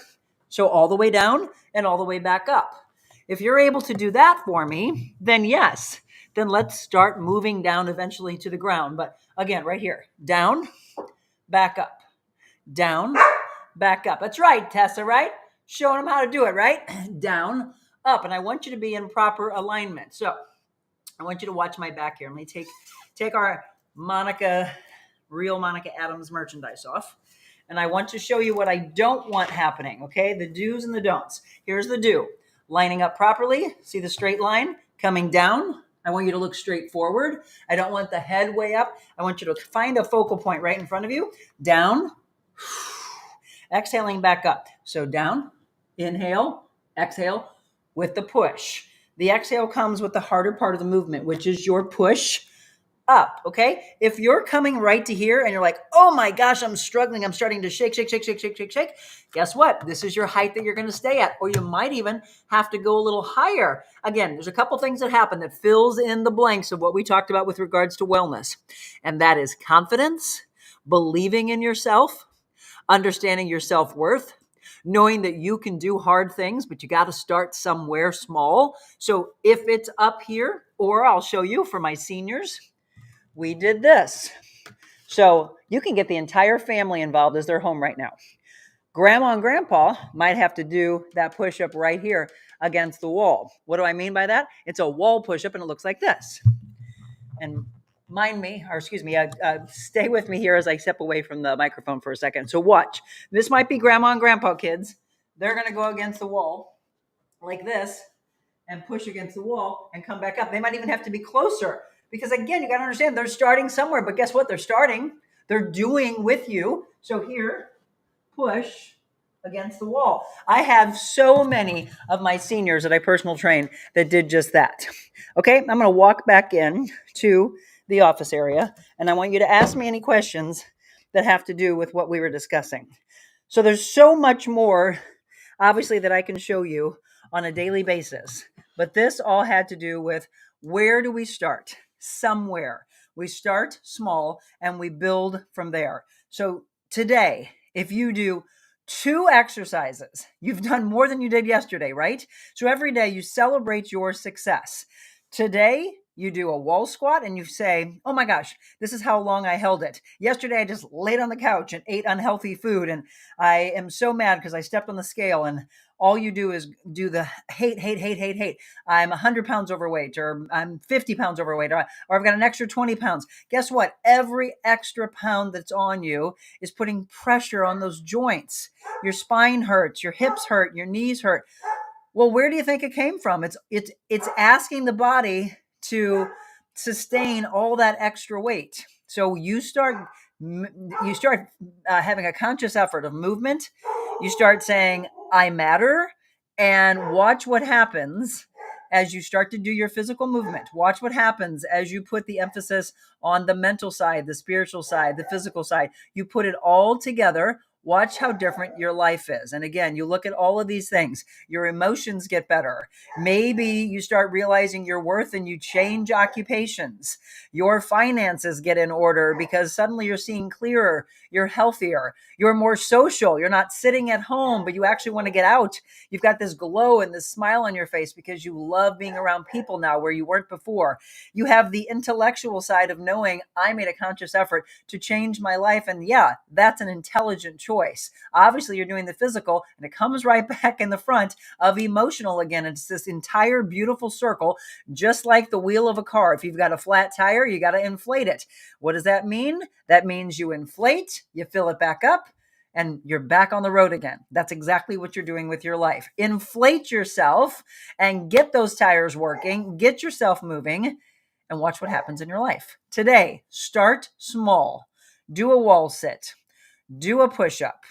So all the way down and all the way back up. If you're able to do that for me, then yes, then let's start moving down eventually to the ground. But again, right here, down, back up, down, back up. That's right, Tessa, right? Showing them how to do it, right? Down, up. And I want you to be in proper alignment. So I want you to watch my back here. Let me take our Real Monica Adams merchandise off. And I want to show you what I don't want happening, okay? The do's and the don'ts. Here's the do. Lining up properly. See the straight line coming down. I want you to look straight forward. I don't want the head way up. I want you to find a focal point right in front of you. Down. Exhaling back up. So down, inhale, exhale with the push. The exhale comes with the harder part of the movement, which is your push up, okay? If you're coming right to here and you're like, oh my gosh, I'm struggling, I'm starting to shake, guess what? This is your height that you're going to stay at, or you might even have to go a little higher. Again, there's a couple things that happen that fills in the blanks of what we talked about with regards to wellness, and that is confidence, believing in yourself, understanding your self-worth, knowing that you can do hard things, but you got to start somewhere small. So if it's up here, or I'll show you for my seniors, we did this. So you can get the entire family involved as they're home right now. Grandma and grandpa might have to do that push-up right here against the wall. What do I mean by that? It's a wall push-up and it looks like this. And stay with me here as I step away from the microphone for a second. So watch. This might be grandma and grandpa kids. They're going to go against the wall like this and push against the wall and come back up. They might even have to be closer because, again, you got to understand they're starting somewhere. But guess what? They're doing with you. So here, push against the wall. I have so many of my seniors that I personal train that did just that. Okay, I'm going to walk back in to the office area, and I want you to ask me any questions that have to do with what we were discussing. So there's so much more, obviously, that I can show you on a daily basis, but this all had to do with where do we start? Somewhere. We start small and we build from there. So today, if you do 2 exercises, you've done more than you did yesterday, right? So every day you celebrate your success. Today, you do a wall squat and you say, oh my gosh, this is how long I held it. Yesterday, I just laid on the couch and ate unhealthy food. And I am so mad because I stepped on the scale and all you do is do the hate. I'm 100 pounds overweight, or I'm 50 pounds overweight, or I've got an extra 20 pounds. Guess what? Every extra pound that's on you is putting pressure on those joints. Your spine hurts, your hips hurt, your knees hurt. Well, where do you think it came from? It's asking the body to sustain all that extra weight. So you start having a conscious effort of movement. You start saying, I matter, and watch what happens as you start to do your physical movement. Watch what happens as you put the emphasis on the mental side, the spiritual side, the physical side. You put it all together. Watch how different your life is. And again, you look at all of these things, your emotions get better. Maybe you start realizing your worth and you change occupations. Your finances get in order because suddenly you're seeing clearer, you're healthier, you're more social. You're not sitting at home, but you actually want to get out. You've got this glow and this smile on your face because you love being around people now where you weren't before. You have the intellectual side of knowing I made a conscious effort to change my life. And yeah, that's an intelligent choice. Obviously, you're doing the physical and it comes right back in the front of emotional again. It's this entire beautiful circle, just like the wheel of a car. If you've got a flat tire, you got to inflate it. What does that mean? That means you inflate, you fill it back up, and you're back on the road again. That's exactly what you're doing with your life. Inflate yourself and get those tires working, get yourself moving, and watch what happens in your life. Today, start small. Do a wall sit. Do a push-up.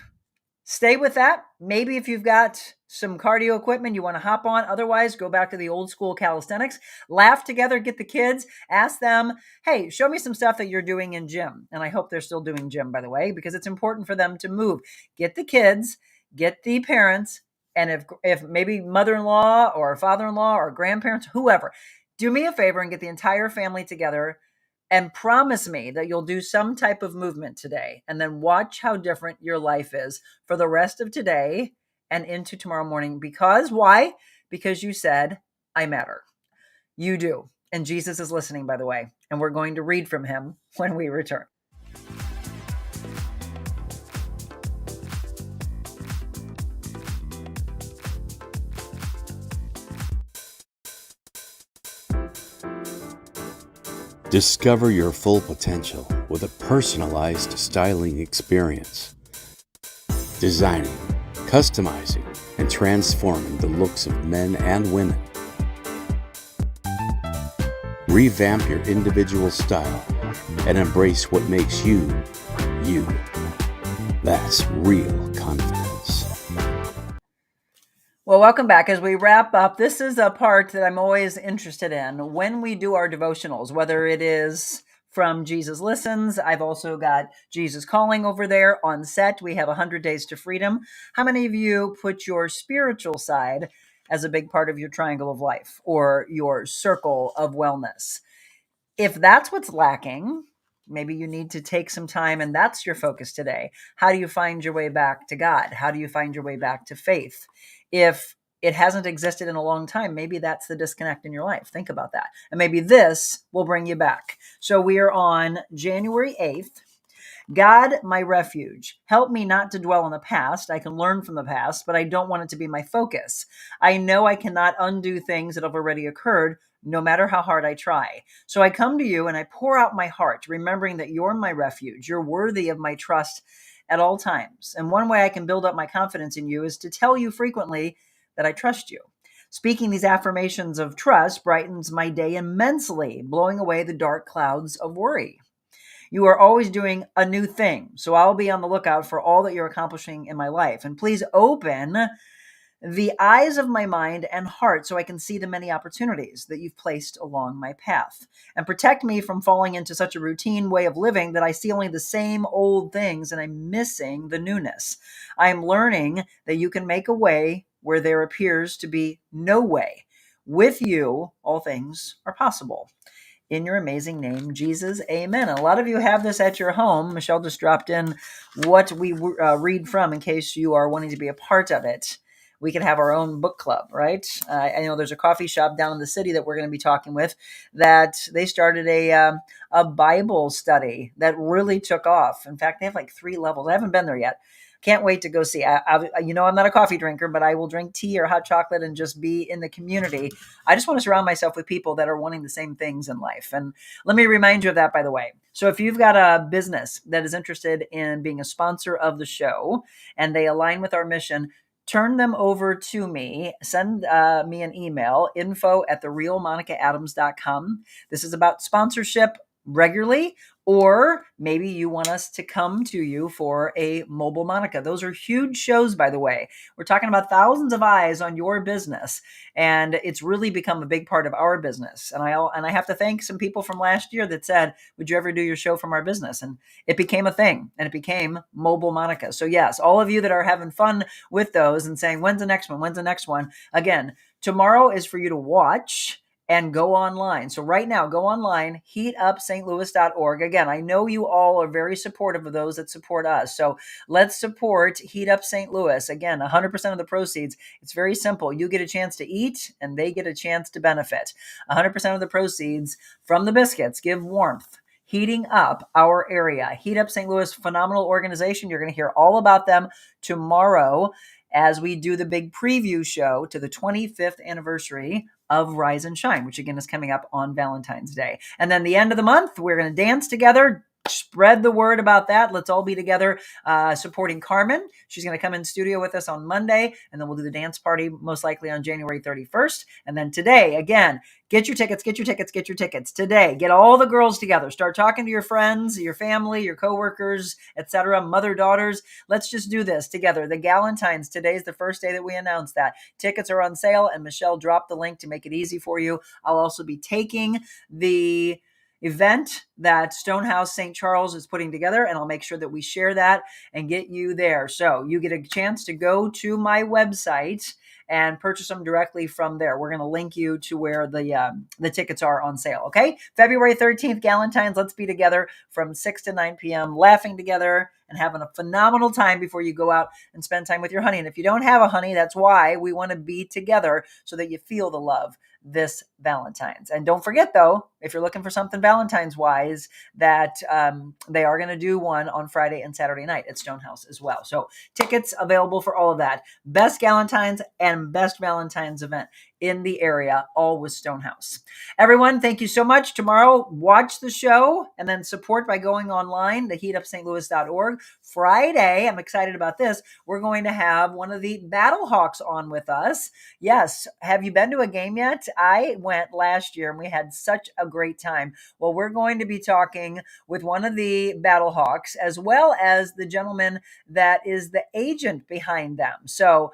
Stay with that. Maybe if you've got some cardio equipment you want to hop on. Otherwise, go back to the old school calisthenics. Laugh together, get the kids, ask them, hey, show me some stuff that you're doing in gym. And I hope they're still doing gym, by the way, because it's important for them to move. Get the kids, get the parents, and if maybe mother-in-law or father-in-law or grandparents, whoever, do me a favor and get the entire family together. and promise me that you'll do some type of movement today, and then watch how different your life is for the rest of today and into tomorrow morning. Because why? Because you said, I matter. You do. And Jesus is listening, by the way, and we're going to read from him when we return. Discover your full potential with a personalized styling experience. Designing, customizing, and transforming the looks of men and women. Revamp your individual style and embrace what makes you, you. That's real confidence. Well, welcome back. As we wrap up, this is a part that I'm always interested in when we do our devotionals, whether it is from Jesus Listens. I've also got Jesus Calling over there on set. We have 100 Days to Freedom. How many of you put your spiritual side as a big part of your triangle of life or your circle of wellness? If that's what's lacking, maybe you need to take some time and that's your focus today. How do you find your way back to God? How do you find your way back to faith? If it hasn't existed in a long time, maybe that's the disconnect in your life. Think about that. And maybe this will bring you back. So we are on January 8th. God, my refuge, help me not to dwell on the past. I can learn from the past, but I don't want it to be my focus. I know I cannot undo things that have already occurred, no matter how hard I try. So I come to you and I pour out my heart, remembering that you're my refuge. You're worthy of my trust at all times. And one way I can build up my confidence in you is to tell you frequently that I trust you. Speaking these affirmations of trust brightens my day immensely, blowing away the dark clouds of worry. You are always doing a new thing. So I'll be on the lookout for all that you're accomplishing in my life. And please open the eyes of my mind and heart so I can see the many opportunities that you've placed along my path. And protect me from falling into such a routine way of living that I see only the same old things and I'm missing the newness. I am learning that you can make a way where there appears to be no way. With you, all things are possible. In your amazing name, Jesus, amen. And a lot of you have this at your home. Michelle just dropped in what we read from in case you are wanting to be a part of it. We can have our own book club, right? I know there's a coffee shop down in the city that we're going to be talking with that they started a Bible study that really took off. In fact, they have like 3 levels. I haven't been there yet. Can't wait to go see. I'm not a coffee drinker, but I will drink tea or hot chocolate and just be in the community. I just want to surround myself with people that are wanting the same things in life. And let me remind you of that, by the way. So if you've got a business that is interested in being a sponsor of the show and they align with our mission, turn them over to me. Send me an email, info@TheRealMonicaAdams.com. This is about sponsorship regularly, or maybe you want us to come to you for a mobile Monica. Those are huge shows, by the way. We're talking about thousands of eyes on your business, and it's really become a big part of our business. And I have to thank some people from last year that said, would you ever do your show from our business? And it became a thing, and it became Mobile Monica. So yes, all of you that are having fun with those and saying, when's the next one? When's the next one? Again, tomorrow is for you to watch and go online. So right now, go online, heatupstlouis.org. Again, I know you all are very supportive of those that support us. So let's support Heat Up St. Louis. Again, 100% of the proceeds. It's very simple. You get a chance to eat and they get a chance to benefit. 100% of the proceeds from the biscuits give warmth, heating up our area. Heat Up St. Louis, phenomenal organization. You're going to hear all about them tomorrow as we do the big preview show to the 25th anniversary of Rise and Shine, which again is coming up on Valentine's Day. And then the end of the month, we're going to dance together. Spread the word about that. Let's all be together supporting Carmen. She's going to come in studio with us on Monday, and then we'll do the dance party most likely on January 31st. And then today, again, get your tickets today. Get all the girls together. Start talking to your friends, your family, your coworkers, etc., mother, daughters. Let's just do this together. The Galentines, today is the first day that we announced that. Tickets are on sale, and Michelle dropped the link to make it easy for you. I'll also be taking the event that Stonehouse St. Charles is putting together, and I'll make sure that we share that and get you there. So you get a chance to go to my website and purchase them directly from there. We're going to link you to where the tickets are on sale. Okay, February 13th, Galentine's. Let's be together from 6 to 9 p.m., laughing together and having a phenomenal time before you go out and spend time with your honey. And if you don't have a honey, that's why we want to be together, so that you feel the love this Valentine's. And don't forget, though, if you're looking for something Valentine's wise, that they are going to do one on Friday and Saturday night at Stonehouse as well. So tickets available for all of that. Best Galentine's and best Valentine's event in the area, all with Stonehouse. Everyone, thank you so much. Tomorrow, watch the show and then support by going online to heatupstlouis.org. Friday, I'm excited about this. We're going to have one of the Battlehawks on with us. Yes. Have you been to a game yet? I went last year and we had such a great time. Well, we're going to be talking with one of the Battlehawks, as well as the gentleman that is the agent behind them. So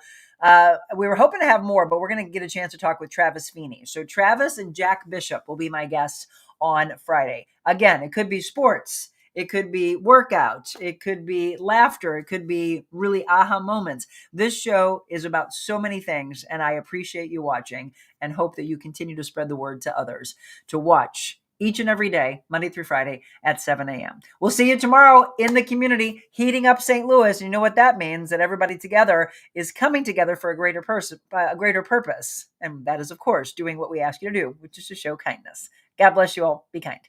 we were hoping to have more, but we're going to get a chance to talk with Travis Feeney. So Travis and Jack Bishop will be my guests on Friday. Again, it could be sports. It could be workout. It could be laughter. It could be really aha moments. This show is about so many things, and I appreciate you watching and hope that you continue to spread the word to others to watch each and every day, Monday through Friday at 7 a.m. We'll see you tomorrow in the community, heating up St. Louis. And you know what that means? That everybody together is coming together for a greater purpose. And that is, of course, doing what we ask you to do, which is to show kindness. God bless you all. Be kind.